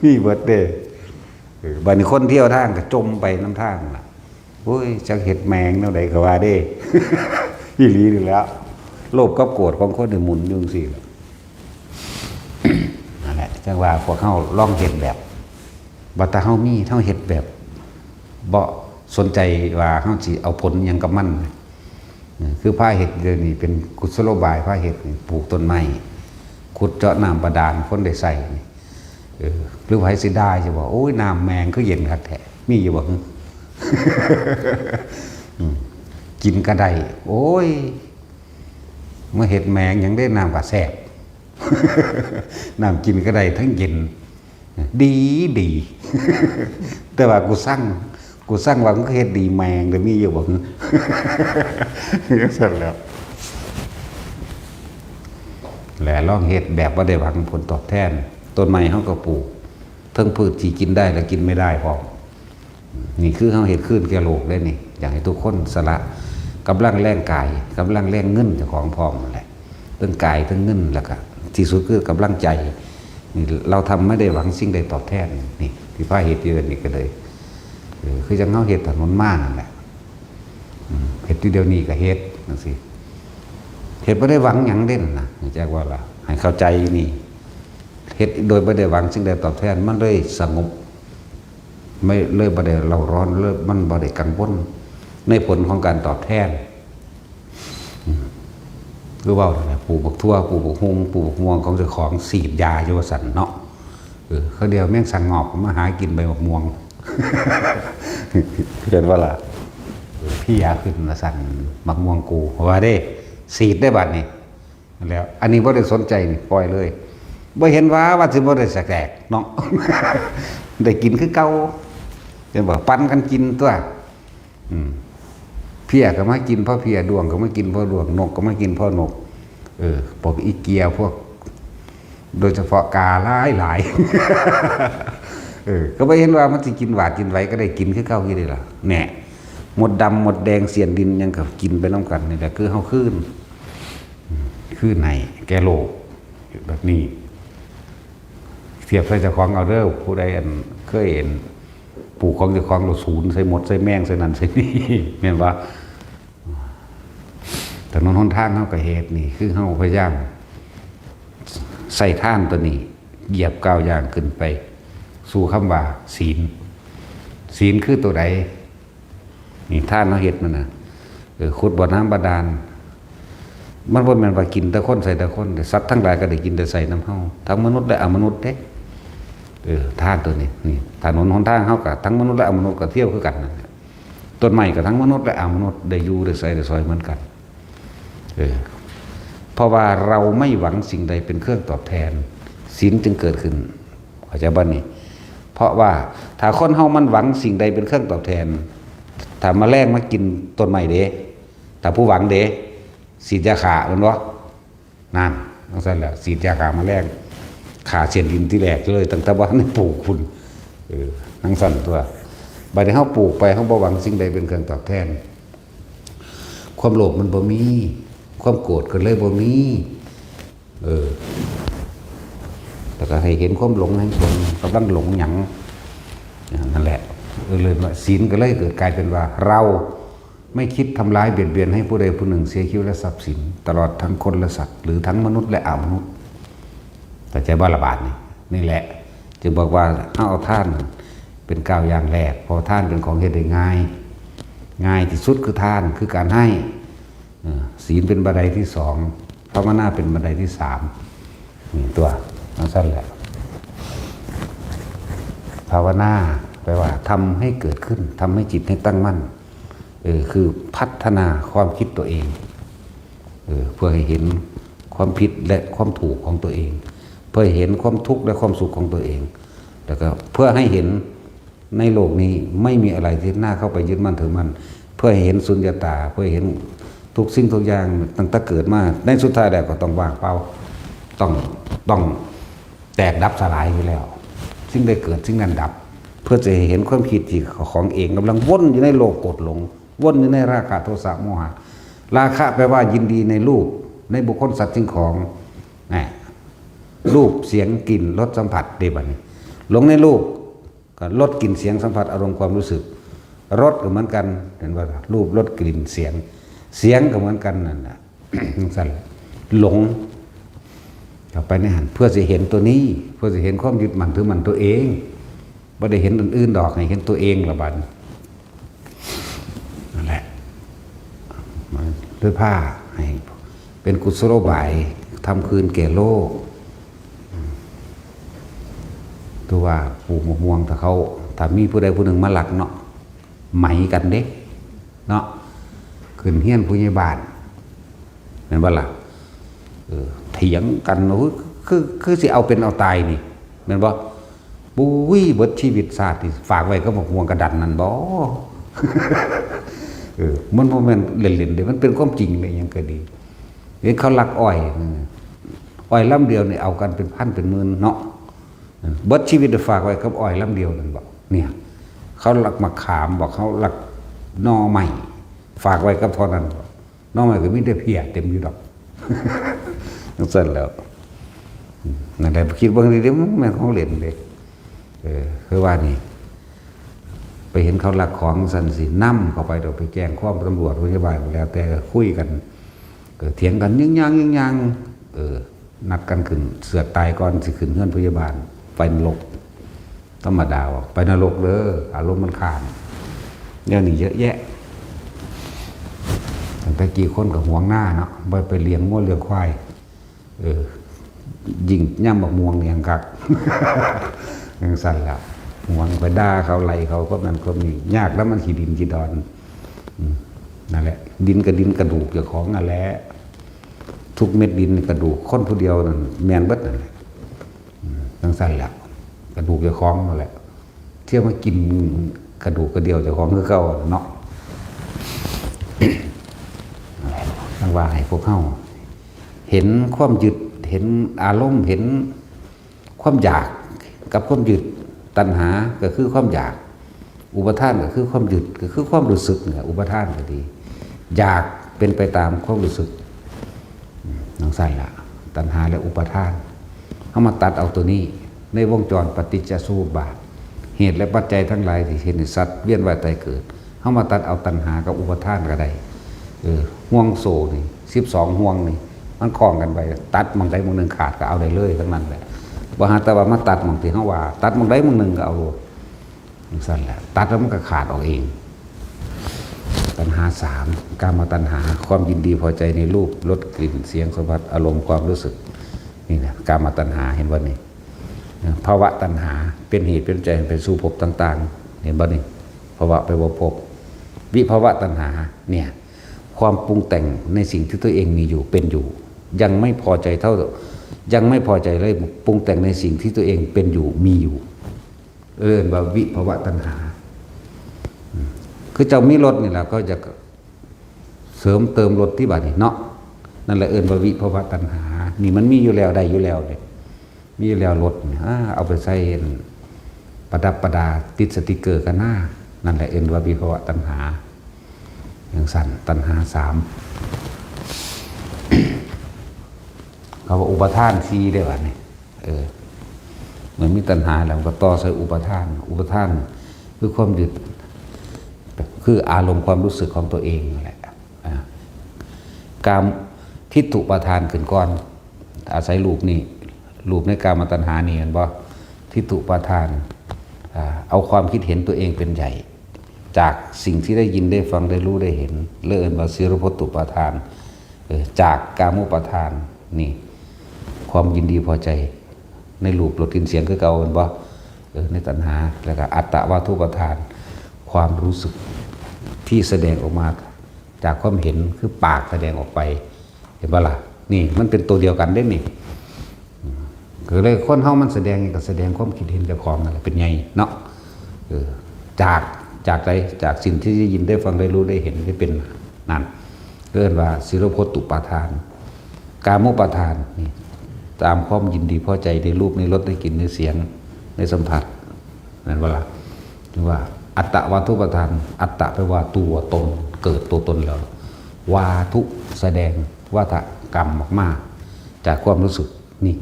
นี่เบิดเด้บัดนี้คนเที่ยวทางก็จมไปน้ำทางล่ะโอ้ยจักเห็ดแมงแนวใดก็ว่าเด้ อีหลีนี่แล้วโลภกับโกรธของคนนี่หมุนอยู่จังซี่นั่นแหละจังว่าพวกเฮาลองเฮ็ดแบบบ่ถ้าเฮามีเฮาเฮ็ดแบบบ่สนใจว่าเฮาสิเอาผลหยังกับมันคือพาเฮ็ดเดี๋ยวนี้เป็นกุศโลบายพาเฮ็ดปลูกต้นไม้ขุดเจาะน้ำบาดาลคนได้ใส่หรือไผสิได้จะบอกโอ้ยน้ำแมงคือเย็นคักแท้มีอยู่บ่ กินก็ได้โอ้ยมาเห็ดแมงยังได้น้ำกระแสบ น้ำกินก็ได้ทั้งเย็นดี แต่ว่ากูสร้างว่ามันก็เห็ดดีแมงแต่มีอยู่บ่ ยังสั่นแล้วแหละลองเห็ดแบบว่าได้หวังผลตอบแทนต้นไม้เขาก็ปลูกทั้งพืชที่กินได้และกินไม่ได้พอนี่คือเขาเห็ดขึ้นแก่โลกได้นี่อยากให้ทุกคนสละกำลังแรงกายกำลังแรงเงินเจ้าของพร้อมนั่นแหละทั้งกายทั้งเงินแล้วก็ที่สุดคือกำลังใจนี่เราทำไม่ได้หวังสิ่งใดตอบแทนนี่ที่พาเห็ดเยอะนี่ก็เลยคือจังเขาเห็ดถนนมากนั่นแหละเห็ดที่เดียวนี้ก็เห็ดนั่นสิเห็ดไม่ได้หวังหยังเด่นนะแจ้งว่าล่ะให้เข้าใจนี่เห็ดโดยไม่ได้หวังสิ่งใดตอบแทนมันเลยสงบไม่เลยบ่ได้เราร้อนเลยมันบ่ได้กังวลในผลของการตอบแทนคือว่าปลูกบักทั่วปลูกบักฮุงปลูกบักม่วงของเจ้าของสีดยาโยสันเนาะเขาเดียวแม่งสั่งงอกมาหากินใบบักม่วงเรียนว่าล่ะพี่ยาขึ้นมาสั่นบักม่วงกูว่าได้สีดได้บัดนี่แล้วอันนี้บ่ได้สนใจนี่ปล่อยเลย บ่เห็นว่าสิบ่ได้แสกเนาะ ได้กินคือเก่าจะบอกปันกันกินตัวเพียก็มากินเพราะเพียดวงก็มากินเพราะดวงนกก็มากินเพราะนกพวกอีเกียพวกโดยเฉพาะกาหลาย ก็ไม่เห็นว่ามันสิกินหวาดกินไว้ก็ได้กินคือเก่าอยู่ดีล่ะแหน่หมดดำหมดแดงเสียนดินยังกับกินไปน้ำกันนี่แหละคือเฮาขึ้นในแกโลกแบบนี้เทียบใส่เจ้าของเอาเด้อผู้ใดเคยเห็นปลูกของเจ้าของเราศูนย์ใส่หมดใส่แมงใส่นั่นใส่นี่แม่นว่าแต่นนหนทางเฮาก็เหตุนี่คือเฮาพยายามใส่ท่านตัวนี้เหยียบก้าวย่างขึ้นไปสู่คำว่าศีลคือตัวใดนี่ท่านเฮาเฮ็ดมันน่ะขุดบ่อน้ำบาดาลมันบ่แม่นว่ากินแต่คนใส่แต่คนแต่สัตว์ทั้งหลายก็ได้กินแต่ใส่น้ำเฮาทั้งมนุษย์และอมนุษย์เด้ท่านตัวนี้นี่ถนนหนทางเฮาก็ทั้งมนุษย์และอมนุษย์ก็เที่ยวคือกันนั่นต้นไม้ก็ทั้งมนุษย์และอมนุษย์ได้อยู่ได้ใส่ได้ซอยเหมือนกันเพราะว่าเราไม่หวังสิ่งใดเป็นเครื่องตอบแทนศีลจึงเกิดขึ้นเข้าใจบ่นี่เพราะว่าถ้าคนเฮามันหวังสิ่งใดเป็นเครื่องตอบแทนถ้าแมลงมากินต้นไม้เด้ถ้าผู้หวังเด้สีดยาฆ่าแม่นบ่นั่นจังซั่นแหละสีดยาฆ่าแมลงฆ่าเส้นดินที่แรกเลยตั้งแต่บ่ทันได้ปลูกคุณจังซั่นตัวบัดนี้เฮาปลูกไปเฮาบ่หวังสิ่งใดเป็นเครื่องตอบแทนความโลภมันบ่มีความโกรธก็เลยบ่มีแต่ก็ให้เห็นความหลงให้คนกำลังหลงหยังนั่นแหละเลยว่าศีลก็เลยเกิดกลายเป็นว่าเราไม่คิดทำร้ายเบียดเบียนให้ผู้ใดผู้หนึ่งเสียชีวิตและทรัพย์สินตลอดทั้งคนและสัตว์หรือทั้งมนุษย์และอมนุษย์แต่ใจบ้าระบาดนี่แหละจึงบอกว่าเอาท่านเป็นก้าวอย่างแรกพอท่านเป็นของเฮ็ดได้ง่ายที่สุดคือท่านคือการให้ศีลเป็นบันไดที่สองภาวนาเป็นบันไดที่สามนี่ตัวนั่นสั้นแหละภาวนาแปลว่าทำให้เกิดขึ้นทำให้จิตให้ตั้งมั่นคือพัฒนาความคิดตัวเองเพื่อให้เห็นความผิดและความถูกของตัวเองเพื่อให้เห็นความทุกข์และความสุขของตัวเองแล้วก็เพื่อให้เห็นในโลกนี้ไม่มีอะไรที่น่าเข้าไปยึดมั่นถือมั่นเพื่อให้เห็นสุญญตาเพื่อให้เห็นทุกสิ่งทุกอย่างตั้งแต่เกิดมาในสุดท้ายแล้วก็ต้องว่างเปล่าต้องแตกดับสลายอยู่แล้วสิ่งใดเกิดสิ่งนั้นดับเพื่อจะเห็นความคิดที่ของเองกำลังวนอยู่ในโลกกดหลงวนอยู่ในราคะโทสะโมหะราคะแปลว่ายินดีในรูปในบุคคลสัตว์สิ่งของรูปเสียงกลิ่นรสสัมผัสเดบันหลงในรูปก็รสกลิ่นเสียงสัมผัสอารมณ์ความรู้สึกรสก็เหมือนกันเห็นว่ารูปรสกลิ่นเสียงก็เหมือนกันนั่นแหละ สั่นหลงเข้าไปในหันเพื่อจะเห็นตัวนี้เพื่อจะเห็นความยึดมั่นถือมั่นตัวเองไม่ได้เห็นอื่นๆดอกให้เห็นตัวเองละบัดนั่นแหละด้วยผ้าให้เป็นกุศโลบายทำคืนแก่โลกตัวว่าปลูกมะม่วงถ้ามีผู้ใดผู้หนึ่งมาหลักเนาะไหมกันเด็กเนาะขึ้นเฮี้ยนผู้ใหญ่บ้านเห็นบ่ล่ะเถียงกันคือสิเอาเป็นเอาตายนี่เห็นบ่บุ้ยเบิดชีวิตศาสตร์ที่ฝากไว้ก็บอกห่วงกระดันนั่นบ่ มันบ่แม่นเล่นๆเด้มันเป็นความจริงเลยยังก็ดีเห็นเขาลักอ้อยลำเดียวนี่เอากันเป็นพันเป็นหมื่นเนาะเบิดชีวิตฝากไว้กับอ้อยลำเดียวนั่นบ่เนี่ยเขาลักมะขามบอกเขาลักหน่อไม้ฝากไว้กับเท่านั้นหน่อไม้ก็มีแต่เพียเต็มอยู่ดอก จังซั่นแล้วนั่นแหละคิดเบิ่งดีๆมันแม่นของเล่นเด้คือว่านี่ไปเห็นเขาลักของสันสินำเข้าไปเดี๋ยวไปแจ้งความตำรวจพยาบาลแล้วแต่คุยกันเถียงกันยิ่งยังนัดกันขึ้นเสือตายก่อนสิขึ้นเฮือนพยาบาลไปนรกธรรมดาไปนรกเด้ออารมณ์มันข้ามเนี่ยนี่เยอะแยะตั้งแต่กี่คนกับห่วงหน้าเนาะไปเลี้ยงงัวเลี้ยงควายยิงย่ำบักม่วงเลี้ยงกัก ยังสั่นแล้วห่วงไปด่าเขาไล่เขาก็มันก็มียากแล้วมันขี้ดินขี้ดอนนั่นแหละดินกับดินกระดูกเจ้าของนั่นแหละทุกเม็ดดินกระดูกคนผู้เดียวนั่นแมนเบิดนั่นแหละ งสั้นแหละกระดูกเจ้าของนั่นแหละเที่ยวมากินกระดูกกระเดียวเจ้าของคือเก่าเนาะ ทั้งว่าให้พวกเข้าเห็นความยึดเห็นอารมณ์เห็นความอยากกับความยึดตัณหาก็คือความอยากอุปทานก็คือความยึดก็คือความรู้สึกเนี่ยอุปทานก็ดีอยากเป็นไปตามความรู้สึกน้องใส่ละตัณหาและอุปทานเอามาตัดเอาตัวนี้ในวงจรปฏิจจสมุปบาทเหตุและปัจจัยทั้งหลายที่เห็นสัตว์เวียนว่ายตายเกิดเอามาตัดเอาตัณหากับอุปทานก็ได้ห่วงโซ่นี่12ห่วงนี่มันคล้องกันไปตัดบางใดบางหนึ่งขาดก็เอาได้เลยทั้งนั้นแหละบ่หาแต่ว่ามาตัดบางที่เฮาว่าตัดบางใดบางหนึ่งก็เอาสั่นแหละตัดแล้วมันก็ขาดออกเองตัณหา3กามตัณหาความยินดีพอใจในรูปรสกลิ่นเสียงสัมผัสอารมณ์ความรู้สึกนี่นะกามตัณหาเห็นบ่นี่ภาวะตัณหาเป็นเหตุเป็นใจเป็นสู่ภพต่างๆเห็นบ่นี่ภาวะไปบ่ภพวิภาวะตัณหาเนี่ยความปรุงแต่งในสิ่งที่ตัวเองมีอยู่เป็นอยู่ยังไม่พอใจเท่ายังไม่พอใจเลยปรุงแต่งในสิ่งที่ตัวเองเป็นอยู่มีอยู่ว่าวิภาวะตัณหาคือเจ้ามีรถนี่แหละก็จะเสริมเติมรถที่บัดนี่เนาะนั่นแหละว่าวิภาวะตัณหานี่มันมีอยู่แล้วได้อยู่แล้วเนี่ยมีอยู่แล้วรถเอาไปใส่ประดับประดาติดสติกเกอร์กันหน้านั่นแหละว่าวิภาวะตัณหาอย่างสั้นตัณหา3เขาว่าอุปทาน4ได้ว่านี่เหมือนมีตัณหาแล้วก็ต่อใส่อุปทานคือความยึดคืออารมณ์ความรู้สึกของตัวเองนั่นแหละกามทิฏฐุปาทานขึ้นก่อนอาศัยรูปนี่รูปในกามตัณหานี่เห็นบ่ทิฏฐุปาทานเอาความคิดเห็นตัวเองเป็นใหญ่จากสิ่งที่ได้ยินได้ฟังได้รู้ได้เห็นเลื่อนว่าศีลพจตุปาทานจากกามุปาทานนี่ความยินดีพอใจในรูปรสกลิ่นเสียงคือเก่าเห็นบ่ในตัณหาแล้วก็อัตตวาทุปาทานความรู้สึกที่แสดงออกมาจากความเห็นคือปากแสดงออกไปเห็นบ่ล่ะนี่มันเป็นตัวเดียวกันได้นี่คือเลยคนเฮามันแสดงก็แสดงความคิดเห็นเจ้าของนั่นแหละเป็นไงเนาะจากใดจากสิ่งที่ได้ยินได้ฟังได้รู้ได้เห็นได้เป็นนั่นเรียกว่าศีลพจตุปาทานกามุปาทานนี่ตามความยินดีพอใจในรูปในรสในกลิ่นในเสียงในสัมผัสนั่นว่าล่ะหรือว่าอัตตวาทุปาทานอัตตะแปลว่าตัวตนเกิดตัวตนแล้ววาทุแสดงวาทกรรมมากๆจากความรู้สึกนี่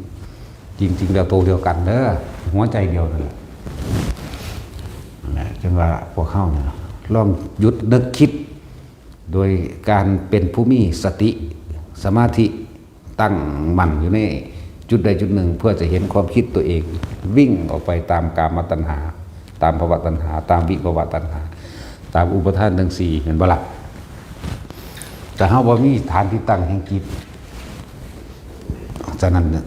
จริงๆแล้วตัวเดียวกันเด้อหัวใจเดียวนั่นแหละจนว่าพวกเข้าเนี่ยลองหยุดนึกคิดโดยการเป็นผู้มีสติสมาธิตั้งมั่นอยู่ในจุดใดจุดหนึ่งเพื่อจะเห็นความคิดตัวเองวิ่งออกไปตามกามตัณหาตามภวตัณหาตามวิภวตัณหาตามอุปทานทั้ง4เห็นบ่ล่ะแต่เฮาบ่มีฐานที่ตั้งแห่งจิตฉะนั้นเนี่ย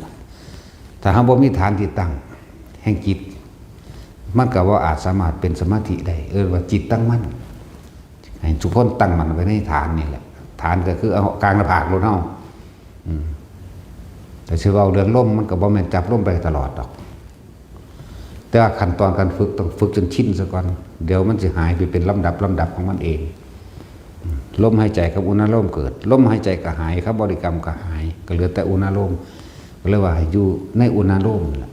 ถ้าเฮาบ่มีฐานที่ตั้งแห่งจิตมันก็ว่าอาจสามารถเป็นสมาธิได้ว่าจิตตั้งมั่นให้ทุกคนตั้งมั่นไว้ในฐานนี่แหละฐานก็คือเอากลางหน้าผากลงเฮาแต่ชื่อว่าเรื่องล่มมันก็บ่แม่นจับล่มไปตลอดดอกแต่ว่าขั้นตอนการฝึกต้องฝึกจนชินซะก่อนเดี๋ยวมันจะหายไปเป็นลำดับของมันเองลมหายใจกับอุณาโลมเกิดลมหายใจก็หายครับบริกรรมก็หายก็เหลือแต่อุณาโลมก็เลยว่าอยู่ในอุณาโลมนั่นแหละ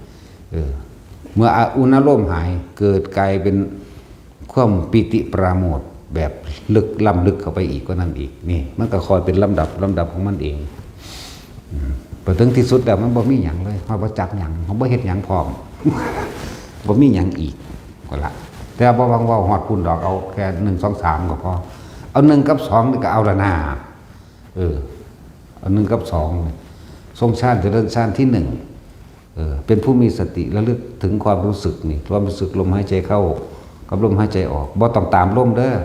เมื่ออุณาโลมหายเกิดกลายเป็นความปิติปราโมทย์แบบลึกล้ำลึกเข้าไปอีกก็นั่นอีกนี่มันก็คอยเป็นลำดับของมันเองพอถึงที่สุดแล้วมันบ่มีหยังเลยมันบ่จับหยังมันบ่เฮ็ดหยังพร้อม บ่มีหยังอีกก็ละแต่บ่วังว่าฮอดคุณดอกเอาแค่1 2 3ก็พอเอา1กับ2นี่ก็เอาละหน้าเอา1กับ2ทรงชาติเจริญชาติที่1เป็นผู้มีสติระลึกถึงความรู้สึกนี่ความรู้สึกลมหายใจเข้ากับลมหายใจออกบ่ต้องตามลมเด้อ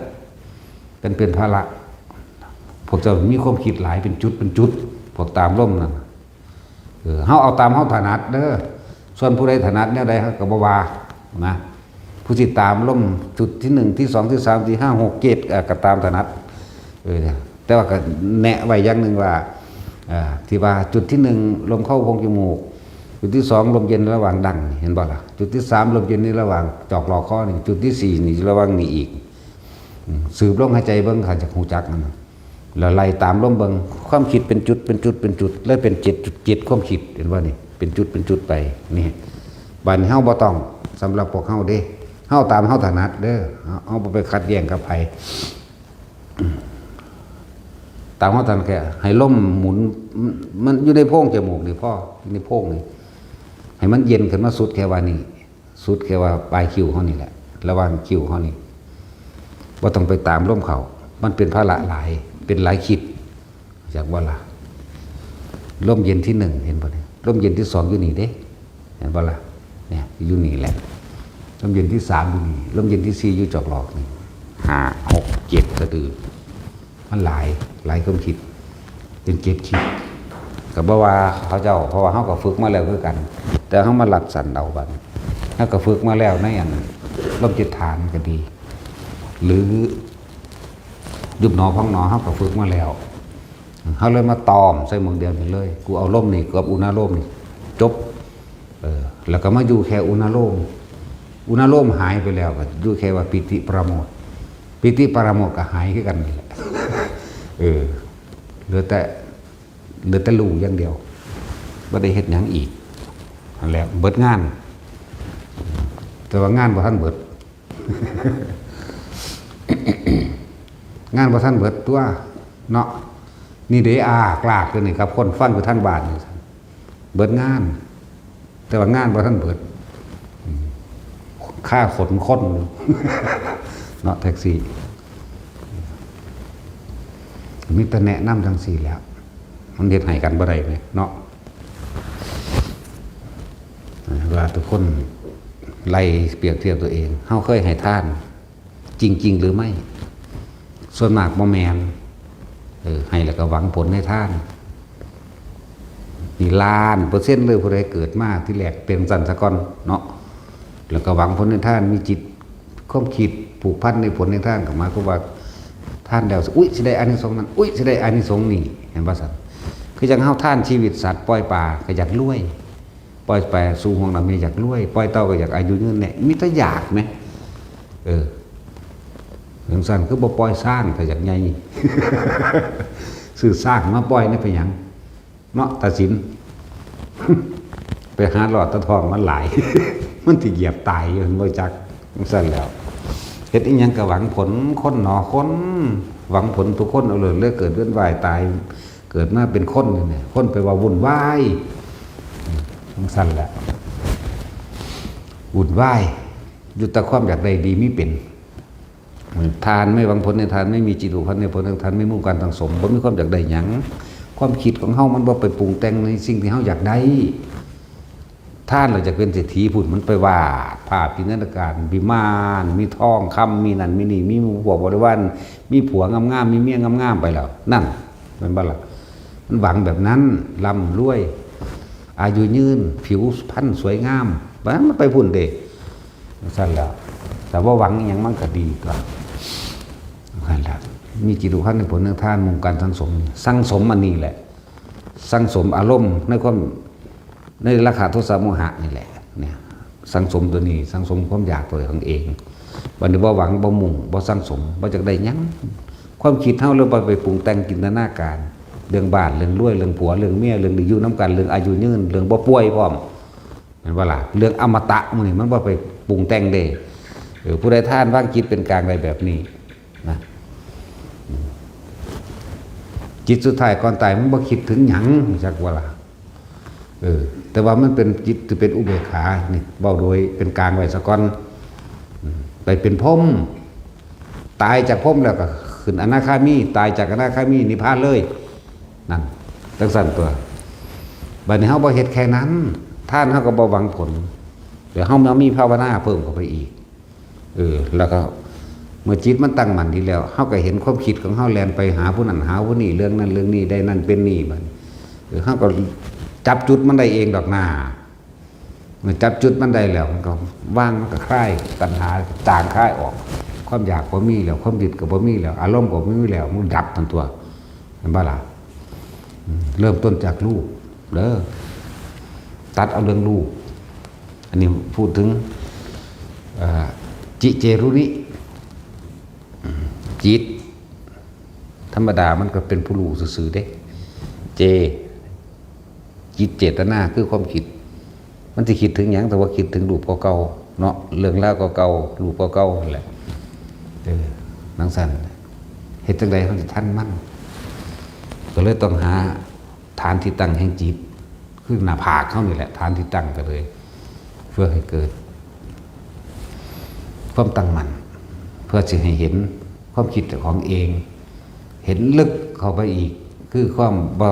เป็นภาระพวกเจ้ามีความคิดหลายเป็นจุดพวกตามลมนั่นเฮาเอาตามเฮาถนัดเด้อส่วนผู้ใดถนัดแนวใดก็บ่ว่านะผู้ที่ตามลมจุดที่1ที่2ที่3ที่5 6 7ก็ตามถนัดแต่ว่าก็แนะไว้อย่างนึงว่าที่ว่าจุดที่1ลมเข้าโพรงจมูก จุดที่สองลมเย็นระหว่างดังเห็นบ่ล่ะจุดที่สามลมเย็นนี่ระหว่างจอกหลอกข้อนี่จุดที่สี่นี่ระหว่างนี่อีกสืบลมหายใจเบิ้งขาจากหูจักนั่นแล้วไล่ตามลมเบิ้งความคิดเป็นจุดเป็นจุดเป็นจุดแล้วเป็น7.7ความคิดเห็นว่านี่เป็นจุดเป็นจุดไปนี่บัดนี้เฮาบ่ต้องสำหรับพวกเฮาเด้เฮาตามเฮาถนัดเด้อเฮาบ่ไปขัดแย้งกับไผตามเฮาถนัดแค่ให้ลมหมุนมันอยู่ในโพรงจมูกนี่พ่อในโพรงนี่ให้มันเย็นขึ้นมาสุดแค่ว่านี่สุดแค่ว่าปลายคิ้วเฮานี่แหละระหว่างคิ้วเฮานี่บ่ต้องไปตามลมเขามันเป็นภาระหลายเป็นหลายคิดจากว่าล่ะลมเย็นที่หนึ่งเห็นบ่เนี่ยลมเย็นที่สองอยู่นี่เด้เห็นบ่ล่ะเนี่ยอยู่นี่แหละลมเย็นที่สามอยู่นี่ลมเย็นที่สี่อยู่จอกหลอกนี่5 6 7สะดือมันหลายความคิดเป็น7คิดก็บ่ว่าเขาเจ้าเพราะว่าเฮาก็ฝึกมาแล้วคือกันแต่เฮามาลัดสั่นเอาบัดเฮาก็ฝึกมาแล้วในอันลมจิตฐานก็ดีหรือยุบหนอพองหนอเฮาก็ฝึกมาแล้วเฮาเลยมาตอมใส่มือเดียวนี่เลยกูเอาลมนี่กับอุณาโลมนี่จบแล้วก็มาอยู่แค่อุณาโลมหายไปแล้วก็อยู่แค่ว่าปิติปราโมทย์ปิติปราโมทย์ก็หายคือกันนี่แหละเหลือแต่รู้อย่างเดียวบ่ได้เฮ็ดหยังอีกนั่นแหละเบิดงานแต่ว่างานบ่ทันเบิด งานบ่ทันเบิดตัวเนาะนี่เด้กลากคือนี่ครับคนฟังคือท่านบาทนี่เบิดงานแต่ว่างานบ่ทันเบิดค่าขนคนเนาะแท็กซี่มีแต่แนะนำจังซี่แล้วมันเฮ็ดให้กันบ่ได้แม่เนาะว่าทุกคนไล่เปรียบเทียบตัวเองเฮาเคยให้ทานจริงๆหรือไม่ส่วนมากบ่แม่นให้แล้วก็หวังผลในทานนี่ล้านเปอร์เซ็นต์เลยผู้ใดเกิดมาที่แรกเป็นสันสะก่อนเนาะแล้วก็หวังผลในทานมีจิตความคิดผูกพันในผลในทานก็หมายความว่าท่านแล้วอุ๊ยสิได้อานิสงส์นั้นอุ๊ยสิได้อานิสงส์นี้เห็นบ่ซั่นคือจังเฮาท่านชีวิตสัตว์ปล่อยปลาก็อยากรวยปล่อยไปสู่ห้องน้ำอยากรวยปล่อยเต่าก็อยากอายุยืนเนี่ยมีแต่อยากมั้ยจังซั่นคือบ่ปล่อยสร้างถ้าอยากใหญ่ ซื้อสร้างมาปล่อยนี่เป็นหยังเนาะตัดสิน ไปหาหลอดตะทองมันหลาย มันสิเหยียบตายอยู่บ่จักจังซั่นแล้วเฮ็ดอีหยังก็หวังผลคนหนอคนหวังผลทุกคนเอาเลยเกิดเวียนว่ายตายเกิดมาเป็นคนนี่คนไปว่าวุ่นวายจังซั่นแหละวุ่นวายอยู่แต่ความอยากได้ดีมีเป็นทานไม่หวังผลในทานไม่มีจิตอุพันในผลในทานไม่มุ่งการสังสมบ่มีความอยากได้หยังความคิดของเฮามันบ่ไปปรุงแต่งในสิ่งที่เฮาอยากได้ท่านเราจะเป็นเศรษฐีพุ่นมันไปวาดภาพจินตนาการวิมานมีทองคำมีนั่นมีนี่มีผัวบริวารมีผัวงามๆมีเมียงามๆไปแล้วนั่นมันบ่ล่ะมันหวังแบบนั้นร่ำรวยอายุยืนผิวพรรณสวยงามมันไปพุ่นเด้ซั่นแล้วแต่ว่าหวังหยังมันก็ดีกว่านั่นแหละมีจิตอุพันในผลในทานมุ่งการสังสมอันนี้แหละสังสมอารมณ์ในความในราคาโทสะโมหะนี่แหละเนี่ยสังสมตัวนี้สังสมความอยากตัวของเองบัดนี้บ่หวังบ่มุ่งบ่สังสมบ่จักได้หยังความคิดเฮาเริ่มไปปรุงแต่งจินตนาการเรื่องบ้านเรื่องรวยเรื่องผัวเรื่องเมียเรื่องได้อยู่นำกันเรื่องอายุยืนเรื่องบ่ป่วยพร้อมแม่นบ่ล่ะเรื่องอมตะมื้อนี้มันบ่ไปปรุงแต่งเด้ผู้ใดท่านวางจิตเป็นกลางได้แบบนี้นะจิตสุดท้ายก่อนตายมันบ่คิดถึงหยังจักว่าล่ะแต่ว่ามันเป็นจิตที่เป็นอุเบกขานี่เว้าโดยเป็นกลางไว้ซะก่อนไปเป็นพรหมตายจากพรหมแล้วก็ขึ้นอนาคามีตายจากอนาคามีนิพพานเลยนั่นจังซั่นตัวบัดนี้เฮาบ่เฮ็ดแค่นั้นท่านเฮาก็บ่หวังผลเดี๋ยวเฮามีภาวนาเพิ่มเข้าไปอีกแล้วก็เมื่อจิตมันตั้งมั่นดีแล้วเฮาก็เห็นความคิดของเฮาแล่นไปหาผู้นั้นหาผู้นี้เรื่องนั้นเรื่องนี้ได้นั่นเป็นนี่บัดเฮาก็จับจุดมันได้เองดอกหน้าเมื่อจับจุดมันได้แล้วมันก็ว่างมันก็คลายตัณหาจางคลายออกความอยากบ่มีแล้วความยึดก็บ่มีแล้วอารมณ์ก็บ่มีแล้วมันดับทั้งตัวเห็นบ่ล่ะเริ่มต้นจากรูปเด้อ ตัดเอาเรื่องรูปอันนี้พูดถึงจิเจรุนิจิตธรรมดามันก็เป็นผู้รู้ซื่อๆเด้เจจิตเจตนาคือความคิดมันจะคิดถึงอย่างแต่ว่าคิดถึงรูปเก่าๆเนาะเรื่องราวเก่าๆรูปเก่าๆนั่นแหละนังสันเหตุจังใดเขาจะท่านมั่นก็เลยต้องหาฐานที่ตั้งแห่งจิตคือหน้าผากเขานี่แหละฐานที่ตั้งกันเลยเพื่อให้เกิดความตั้งมั่นเพื่อจะให้เห็นความคิดของเองเห็นลึกเข้าไปอีกคือความบ่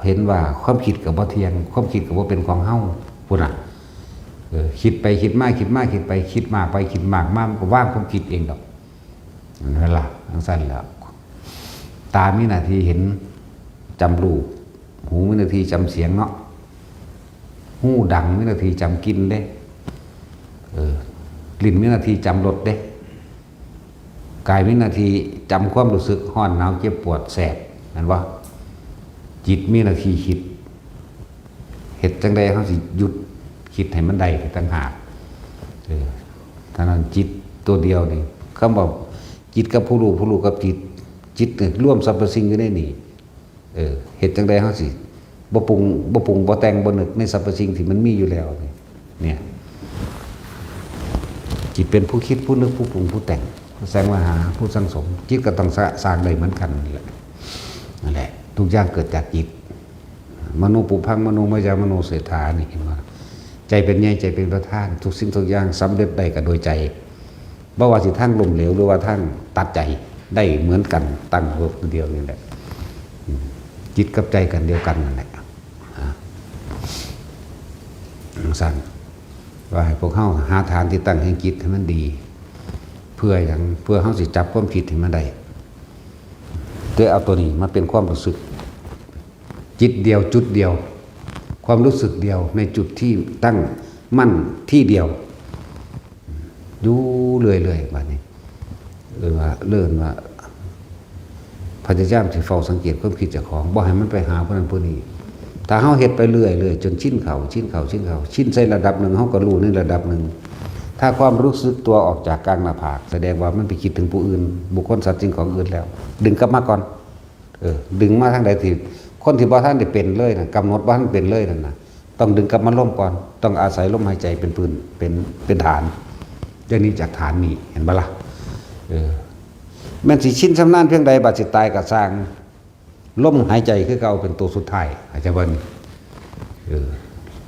เห็นว่าความคิดกับบ่เที่ยงความคิดกับบ่เป็นของเฮาพุ่นน่ะคิดไปคิดมาคิดมาคิดไปคิดมากไปคิดมากมันก็ว่างความคิดเองดอกนั่นล่ะจังซั่นแล้วตามีหน้าที่เห็นจำรูปหูมีหน้าที่จำเสียงเนาะหูดังมีหน้าที่จำกลิ่นเด้ลิ้นมีหน้าที่จำรสเด้กายมีหน้าที่จำความรู้สึกร้อนหนาวเจ็บปวดแสบนั่นว่าจิตมีหน้าที่คิดเฮ็ดจังใดเฮาสิหยุดคิดให้มันได้ต่างหากท่านั้นจิตตัวเดียวนี่คำว่าจิตกับผู้รู้ผู้รู้กับจิตจิตร่วมสรรพสิ่งอยู่ในนี่เฮ็ดจังใดเฮาสิบ่ปรุงบ่แต่งบ่นึกในสรรพสิ่งที่มันมีอยู่แล้วเนี่ยจิตเป็นผู้คิดผู้นึกผู้ปรุงผู้แต่งผู้แสวงหาผู้สร้างสมจิตก็ต้องสร้างได้เหมือนกันนั่นแหละทุกอย่างเกิดจากจิตมโนปุพังมโนมายามโนเสถานี่เห็นว่าใจเป็นใหญ่ใจเป็นประธานทุกสิ่งทุกอย่างสำเร็จได้กับโดยใจบ่ว่าสิทางล้มเหลวหรือว่าทางตัดใจได้เหมือนกันตั้งหัวเดียวนี่แหละจิตกับใจกันเดียวกันนั่นแหละสั่นว่าให้พวกเฮาหาฐานที่ตั้งแห่งจิตให้มันดีเพื่อเฮาสิจับความคิดให้มันได้โดยเอาตัวนี้มาเป็นความรู้สึกจิตเดียวจุดเดียวความรู้สึกเดียวในจุดที่ตั้งมั่นที่เดียวอยู่เรื่อยๆบัดนี้ว่าเลื่อนว่าพยายามสิเฝ้าสังเกตความคิดเจ้าของบ่ให้มันไปหาผู้นั้นผู้นี้ถ้าเฮาเฮ็ดไปเรื่อยๆจนชินเข้าชินใส่ระดับหนึ่งเฮาก็รู้ในระดับหนึ่งถ้าความรู้สึกตัวออกจากกลางหน้าผากแสดงว่ามันไปคิดถึงผู้อื่นบุคคลสัตว์สิ่งของอื่นแล้วดึงกลับมาก่อนดึงมาทางใดที่คนที่บ่ทันได้เป็นเลยน่ะกำหนดบ่ทันเป็นเลยนั่นน่ะต้องดึงกลับมาลมก่อนต้องอาศัยลมหายใจเป็นปืนเป็นฐานอย่างนี้จากฐานนี้เห็นบ่ล่ะแม่นสิชินชำนาญเพียงใดบาดสิตายก็สร้างลมหายใจคือเก่าเป็นตัวสุดท้ายอาจจะว่านี่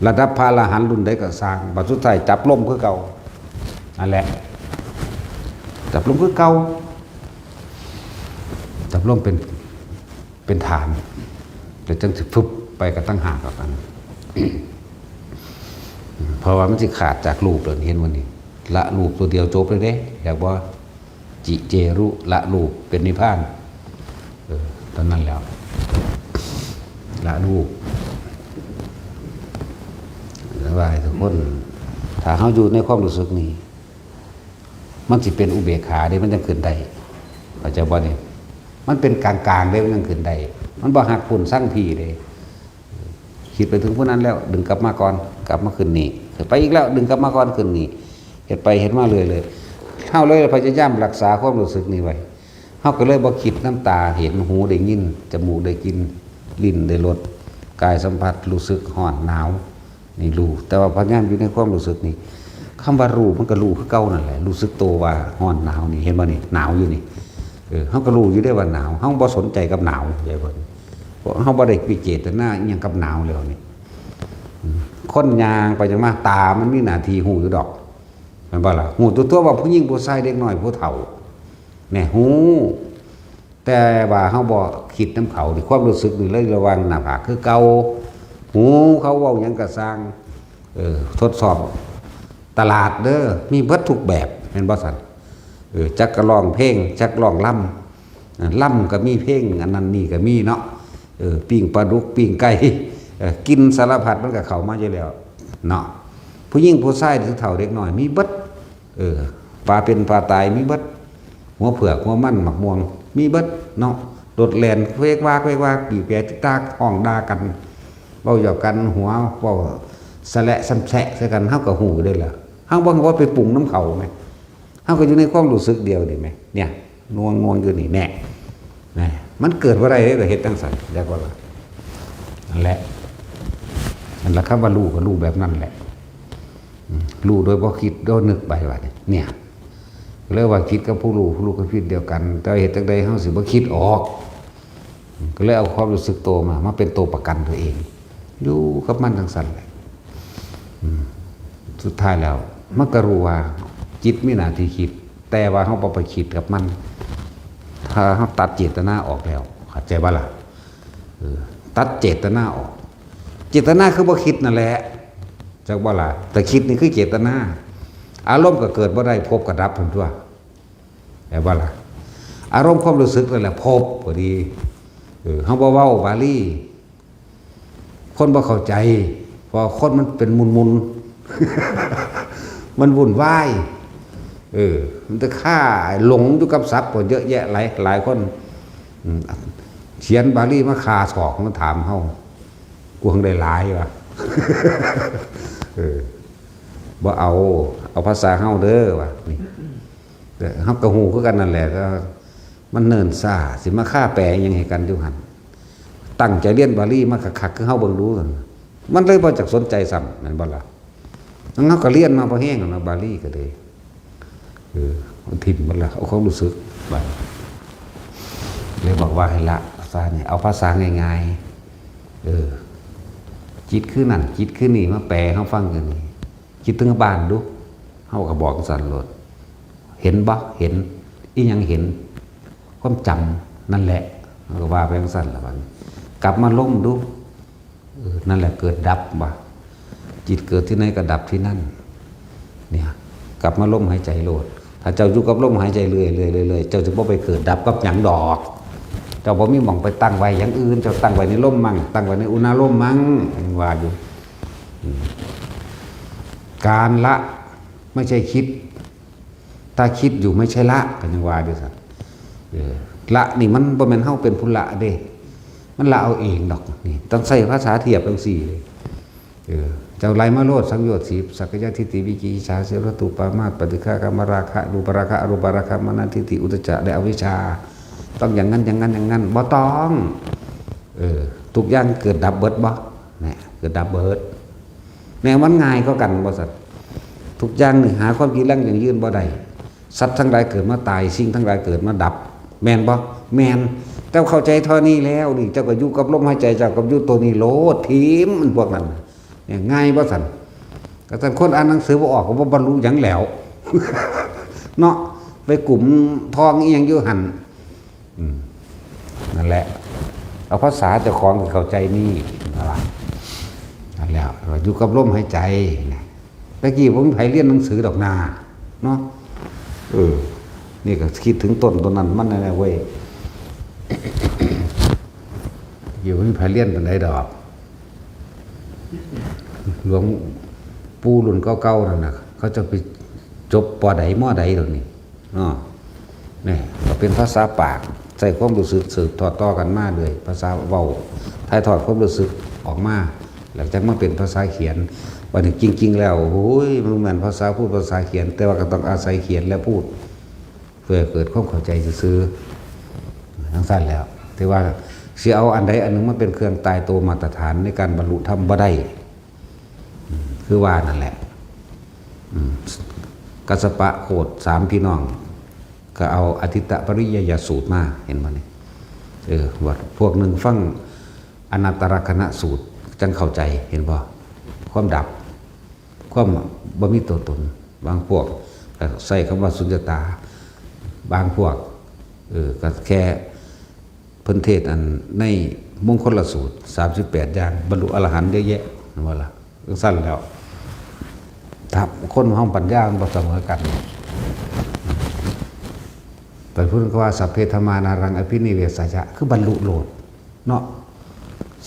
ระดับพระอรหันต์รุ่นใดก็สร้างบาดสุดท้ายจับลมคือเก่านั่นแหละจับลมคือเก่าจับลมเป็นฐานแต่จังสิฟึบไปก็ตั้งหากกัน เพราะว่ามันสิขาดจากรูปเลยเห็นวันนี้ละรูปตัวเดียวจบเลยเด้อยากว่าจิเจรุละรูปเป็นนิพพานตอนนั้นแล้วละรูปสบายทุกคนถ้าเขาอยู่ในความรู้สึกนี้มันสิเป็นอุเบกขาเด้มันยังขึ้นได้เข้าใจบ่เนี่ยมันเป็นกลางๆเด้มันยังขึ้นได้มันบ่หักพุ่นสร้างพี่เลยคิดไปถึงผู้นั้นแล้วดึงกลับมาก่อนกลับมาขึ้นนี่ไปอีกแล้วดึงกลับมาก่อนขึ้นนี่เห็นไปเห็นมาเลยเฮาเลยพยายามรักษาความรู้สึกนี้ไว้เฮาก็เลยบ่คิดน้ำตาเห็นหูได้ยินจมูกได้กินลิ้นได้รสกายสัมผัสรู้สึกร้อนหนาวนี่รู้แต่ว่าพยายามอยู่ในความรู้สึกนี้คำว่ารู้มันก็รู้คือเก่านั่นแหละรู้สึกตัวว่าร้อนหนาวนี่เห็นบ่นี่หนาวอยู่นี่เฮาก็รู้อยู่ได้ว่าหนาวเฮาบ่สนใจกับหนาวใหญ่เพิ่นเพราะเฮาบ่ได้มีเจตนาอิหยังกับหนาวแล้วนี่คนยางไปจังมาตามันมีหน้าที่หูอยู่ดอกแม่นบ่ล่ะหูตัวว่าผู้หญิงผู้ชายเด็กน้อยผู้เฒ่าแน่หูแต่ว่าเฮาบ่คิดนำเขาดิความรู้สึกนี่เลยระวังหน้าผากคือเก่าหูเขาเว้าหยังก็สร้างทดสอบตลาดเด้อมีเบิดทุกแบบแม่นบ่ซั่นจักก็ร้องเพลงจักร้องล่ำก็มีเพลงอันนั้นนี่ก็มีเนาะปิ้งปลาดุกปิ้งไก่กินสารพัดมันก็เข้ามาอยู่แล้วเนาะผู้หญิงผู้ชายผู้เฒ่าเด็กน้อยมีเบิดปลาเป็นปลาตายมีเบิดหัวเผือกหัวมันหมักม่วงมีเบิดเนาะโดดแล่นเวกว่าปีแปรติตากห้องด่ากันเว้าหยอกกันหัวเว้า สะและซ้ำแฉะใส่กันเฮาก็หูได้ล่ะเฮาบ่ว่าไปปรุงน้ำเขาแม่เฮาก็อยู่ในความรู้สึกเดียวนี่แม่เนี่ยงวงอยู่นี่แน่นะมันเกิดว่าอะไรก็เฮ็ดจังซั่นอยากว่าล่ะนั่นแหละนั่นล่ะครับว่ารู้ก็รู้แบบนั้นแหละรู้โดยบ่คิดโดยนึกไปว่าเนี่ยเรียกว่าคิดกับผู้รู้ก็คิดเดียวกันแต่เฮ็ดจังได๋เฮาสิบ่คิดออกก็เลยเอาความรู้สึกโตมาเป็นตัวประกันตัวเองอยู่กับมันจังซั่นแหละสุดท้ายแล้วมันก็รู้ว่าจิตมีหน้าที่คิดแต่ว่าเฮาบ่ไปคิดกับมันถ้าเฮาตัดเจตนาออกแล้วเข้าใจบ่ล่ะตัดเจตนาออกเจตนาคือบ่คิดนั่นแหละจักบ่ล่ะแต่คิดนี่คือเจตนาอารมณ์ก็เกิดบ่ได้พบก็ดับเพิ่นทั่วแต่บ่ล่ะอารมณ์ความรู้สึกนั่นแหละพบพอดีเฮาบ่เว้าบาลีคนบ่เข้าใจเพราะคนมันเป็นมุนมันวุ่นวายมันจะฆ่าหลงอยู่กับศัพท์ก็เยอะแยะหลายคนเขียนบาลีมาคาศอกมันถามเฮากวงได้หลายว่ะบ่เอาภาษาเฮาเด้อว่ะนี่เฮาก็ฮู้คือกันนั่นแหละก็มันเนิ่นซ่าสิมาฆ่าแปลยังให้กันอยู่หั่นตั้งใจเรียนบาลีมาคักๆคือเฮาเบิ่งดูซั่นมันเลยบ่จักสนใจซ้ำนั่นบ่ล่ะงั้นเฮาก็เรียนมาพอแห้งแล้วบาลีก็เลยมันถิ่มมันละเอาความรู้สึกไปเลยบอกว่าให้ละภาษาเนี่ยเอาภาษาง่ายๆจิตคือนั่นจิตคือนี่มาแปลเขาฟังกันนี่คิดถึงบ้านดูเขาก็บอกสั่นโลดเห็นบ่เห็นอีหยังเห็นความจำนั่นแหละเขาก็ว่าไปสั่นละบัดกลับมาล้มดูนั่นแหละเกิดดับบ่จิตเกิดที่ไหนก็ดับที่นั่นเนี่ยกลับมาล้มหายใจโลดถ้าเจ้าอยู่กับลมหายใจเรื่อยๆเจ้าจะบ่ไปเกิดดับกับหยังดอกเจ้าบ่มีหม่องไปตั้งไว้อย่างอื่นเจ้าตั้งไว้ในลมมั่งตั้งไว้ในอุณาลมมั่งว่าอยู่การละไม่ใช่คิดถ้าคิดอยู่ไม่ใช่ละก็ยังว่าด้วยซั่นละนี่มันบ่แม่นเฮาเป็นผู้ละเด้มันละเอาเองดอกนี่ต้องใช้ภาษาเทียบจังซี่เลยเจ้าไล่มาโลดสังโยชน์10สักยะทิฏฐิวิจิกิจฉาเสรตุปามาสปฏิฆากรรมราคะรูปราคะอรูปราคะมนทิฏฐิอุทธัจจะและอวิชชาต้องอย่างนั้นบ่ต้องทุกอย่างเกิดดับเบิดบ่เนี่ยเกิดดับเบิดแนวมันง่ายก็กันบ่สัตว์ทุกอย่างนี่หาความจริงแล้วอย่างยืนบ่ได้สัตว์ทั้งหลายเกิดมาตายสิ่งทั้งหลายเกิดมาดับแม่นบ่แม่นเจ้าเข้าใจเท่านี้แล้วนี่เจ้าก็อยู่กับลมหายใจเจ้าก็อยู่ตัวนี้โลดทีมมันพวกนั้นเนี่ยง่ายบ่สันก็ท่านคนอ่านหนังสือบ่ออกก็บ่บรรลุหยังแล้วเนาะไปกลุ่มทองอีหยังอยู่หั่นนั่นแหละเอาภาษาเจ้าของเข้าใจนี่นั่นแหละอยู่กับลมหายใจตะกี้ผมไผเรียนหนังสือดอกนาเนาะนี่ก็คิดถึงต้นตัวนั้นมันนั่นแหละเว้ยอยู่ไม่ไผเรียนปานใดดอกหลวงปู่รุ่นเก่าๆนั่นน่ะเขาจะไปจบป.ใดม.ใดตรงนี้นี่ก็เป็นภาษาปากใส่ความรู้สึกสืบทอดต่อกันมาเลยภาษาเว้าถ่ายทอดความรู้สึกออกมาหลังจากมาเป็นภาษาเขียนวันนี้จริงๆแล้วโอ้ยมันเหมือนภาษาพูดภาษาเขียนแต่ว่าก็ต้องอาศัยเขียนและพูดเพื่อเกิดความเข้าใจซื่อๆทั้งสั้นแล้วแต่ว่าสิเอาอันใดอันหนึ่งมาเป็นเครื่องตายตัวมาตรฐานในการบรรลุธรรมบ่ได้คือว่านั่นแหละกัสสปะโคด3พี่น้องก็เอาอธิตปริยยสูตรมาเห็นบ่นี่ว่าพวกหนึ่งฟังอนัตตลกนสูตรจังเข้าใจเห็นบ่ความดับความบ่มีตัวตนบางพวกก็ใส่คำว่าสุญญตาบางพวกก็แค่เพิ่นเทศอันในมงคลสูตร38อย่างบรรลุอรหันต์เยอะแยะว่าล่ะสั้นแล้วถ้าคนห้องปัญญามันบ่เสมอกันแต่พูดก็ว่าสัพเพธรรมานารังอภินิเวสยะคือบรรลุโลดเนาะ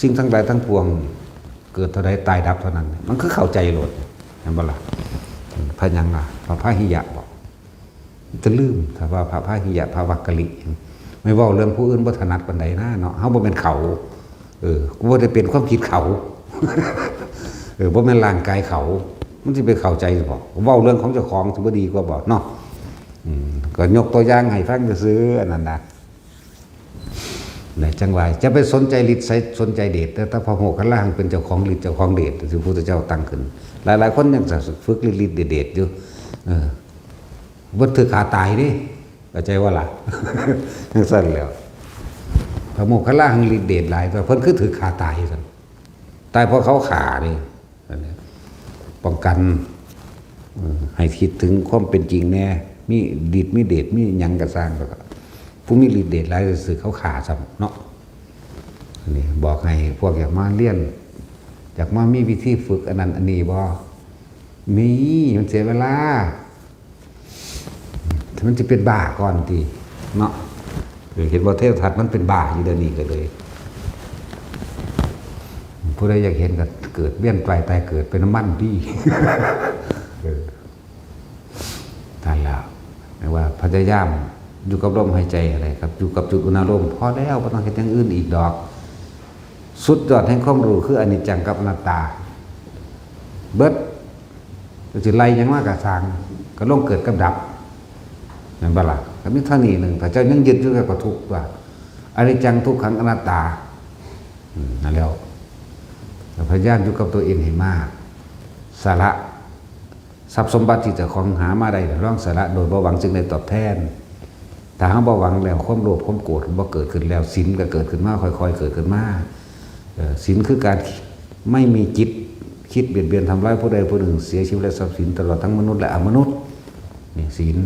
สิ่งทั้งหลายทั้งปวงเกิดเท่าใดตายดับเท่านั้นมันคือเข้าใจโลดเห็นบ่ล่ะพระยังล่ะพระพาหิยะบอกจะลืมถ้าว่าพระพาหิยะพระวักกะลิไม่เว้าเรื่องผู้อื่นบ่ถนัดปานใดนะเนาะเฮาบ่เป็นเขากูบ่ได้เป็นความคิดเขา บ่แม่นร่างกายเขา มันสิไปเข้าใจบ่เว้าเรื่องของเจ้าของสิบ่ดีกว่าบ่เนาะก็ยกตัวอย่างให้ฟังซื่อๆอันนั้นน่ะในจังหวะจะไปสนใจฤทธิ์สนใจเดชแต่ถ้าพระโมคคัลลาเป็นเจ้าของฤทธิ์เจ้าของเดชที่พระพุทธเจ้าตั้งขึ้นหลายๆคนยังจะฝึกฤทธิ์เดชอยู่บ่ถือขาตายดิเข้าใจว่าล่ะ จังซั่นแล้วพระโมคคัลลาฤทธิ์เดชหลายแต่เพิ่นคือถือขาตายซั่นตายเพราะเขาขานี่ป้องกันให้คิดถึงความเป็นจริงแน่มีฤทธิ์มีเดชมีหยังก็สร้างก็ผู้มีฤทธิ์เดชหลายสื่อเขาขาซ้ำเนาะนี่บอกให้พวกอยากมาเรียนอยากมามีวิธีฝึกอันนั้นอันนี้บ่มีมันเสียเวลามันจะเป็นบ้าก่อนทีเนาะเห็นว่าเทวทัตมันเป็นบ้าอยู่เดี๋ยวนี้ก็เลยผู้ใดอยากเห็นก็เกิดเบี้ยนปลายตายเกิดเป็นน้ำมันพี่ท่านแล้วไม่ว่าพยายามอยู่กับลมหายใจอะไรครับอยู่กับจุดอุณหภูมิพอแล้วไม่ต้องเห็นอย่างอื่นอีกดอกสุดยอดแห่งความรู้คืออนิจจังกับอนัตตาเบิดจะไล่ยังมากกะสร้างก็ลงเกิดกับดับนั่นบ่ล่ะก็มีเท่านี้หนึ่งพระเจ้ายังยึดอยู่กับทุกข์ว่าอนิจจังทุกขังอนัตตานั่นแล้วพยายามอยู่กับตัวเองให้มากสาระทรัพย์สมบัติที่เจ้าของหามาได้ร่องสาระโดยบ่หวังจึงได้ตอบแทนถ้าหาบ่หวังแล้วความโลภความโกรธบ่เกิดขึ้นแล้วศีลก็เกิดขึ้นมาค่อยๆเกิดขึ้นมาศีลคือการไม่มีจิตคิดเบียดเบียนทำร้ายผู้ใดผู้หนึ่งเสียชีวิตและทรัพย์สินตลอดทั้งมนุษย์และอมนุษย์นี่ศีล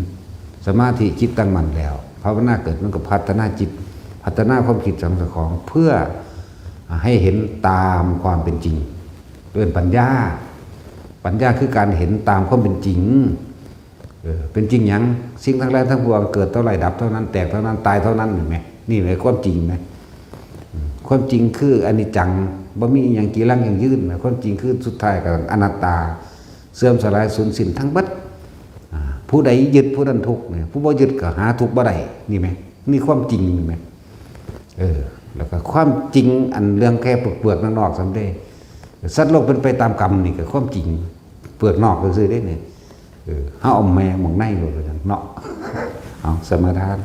สมาธิจิตตั้งมั่นแล้วภาวนาเกิดมันก็พัฒนาจิตพัฒนาความคิดของเจ้าของเพื่อให้เห็นตามความเป็นจริงด้วยปัญญาคือการเห็นตามความเป็นจริงเป็นจริงอย่างสิ่งทั้งหลายทั้งปวงเกิดเท่าไรดับเท่านั้นแตกเท่านั้นตายเท่านั้นเห็นไหมนี่เลยความจริงไหมความจริงคืออนิจจังบ่มีอย่างกี่ร่างอย่างยืนความจริงคือสุดท้ายกับอนัตตาเสื่อมสลายสูญสิ้นทั้งบัดผู้ใดยึดผู้นั้นทุกข์เนี่ยผู้บ่ยึดก็หาทุกข์บ่ได้นี่ไหมนี่ความจริงนี่ไหมแล้วก็ความจริงอันเรื่องแค่เปลือกนอกๆสำเร็จสัตว์โลกเป็นไปตามกรรมนี่ก็ความจริงเปลือกนอกก็ซื้อได้เนี่ยเฮาเอาแม่มองในโลดเลยเนาะเอาสมาทาน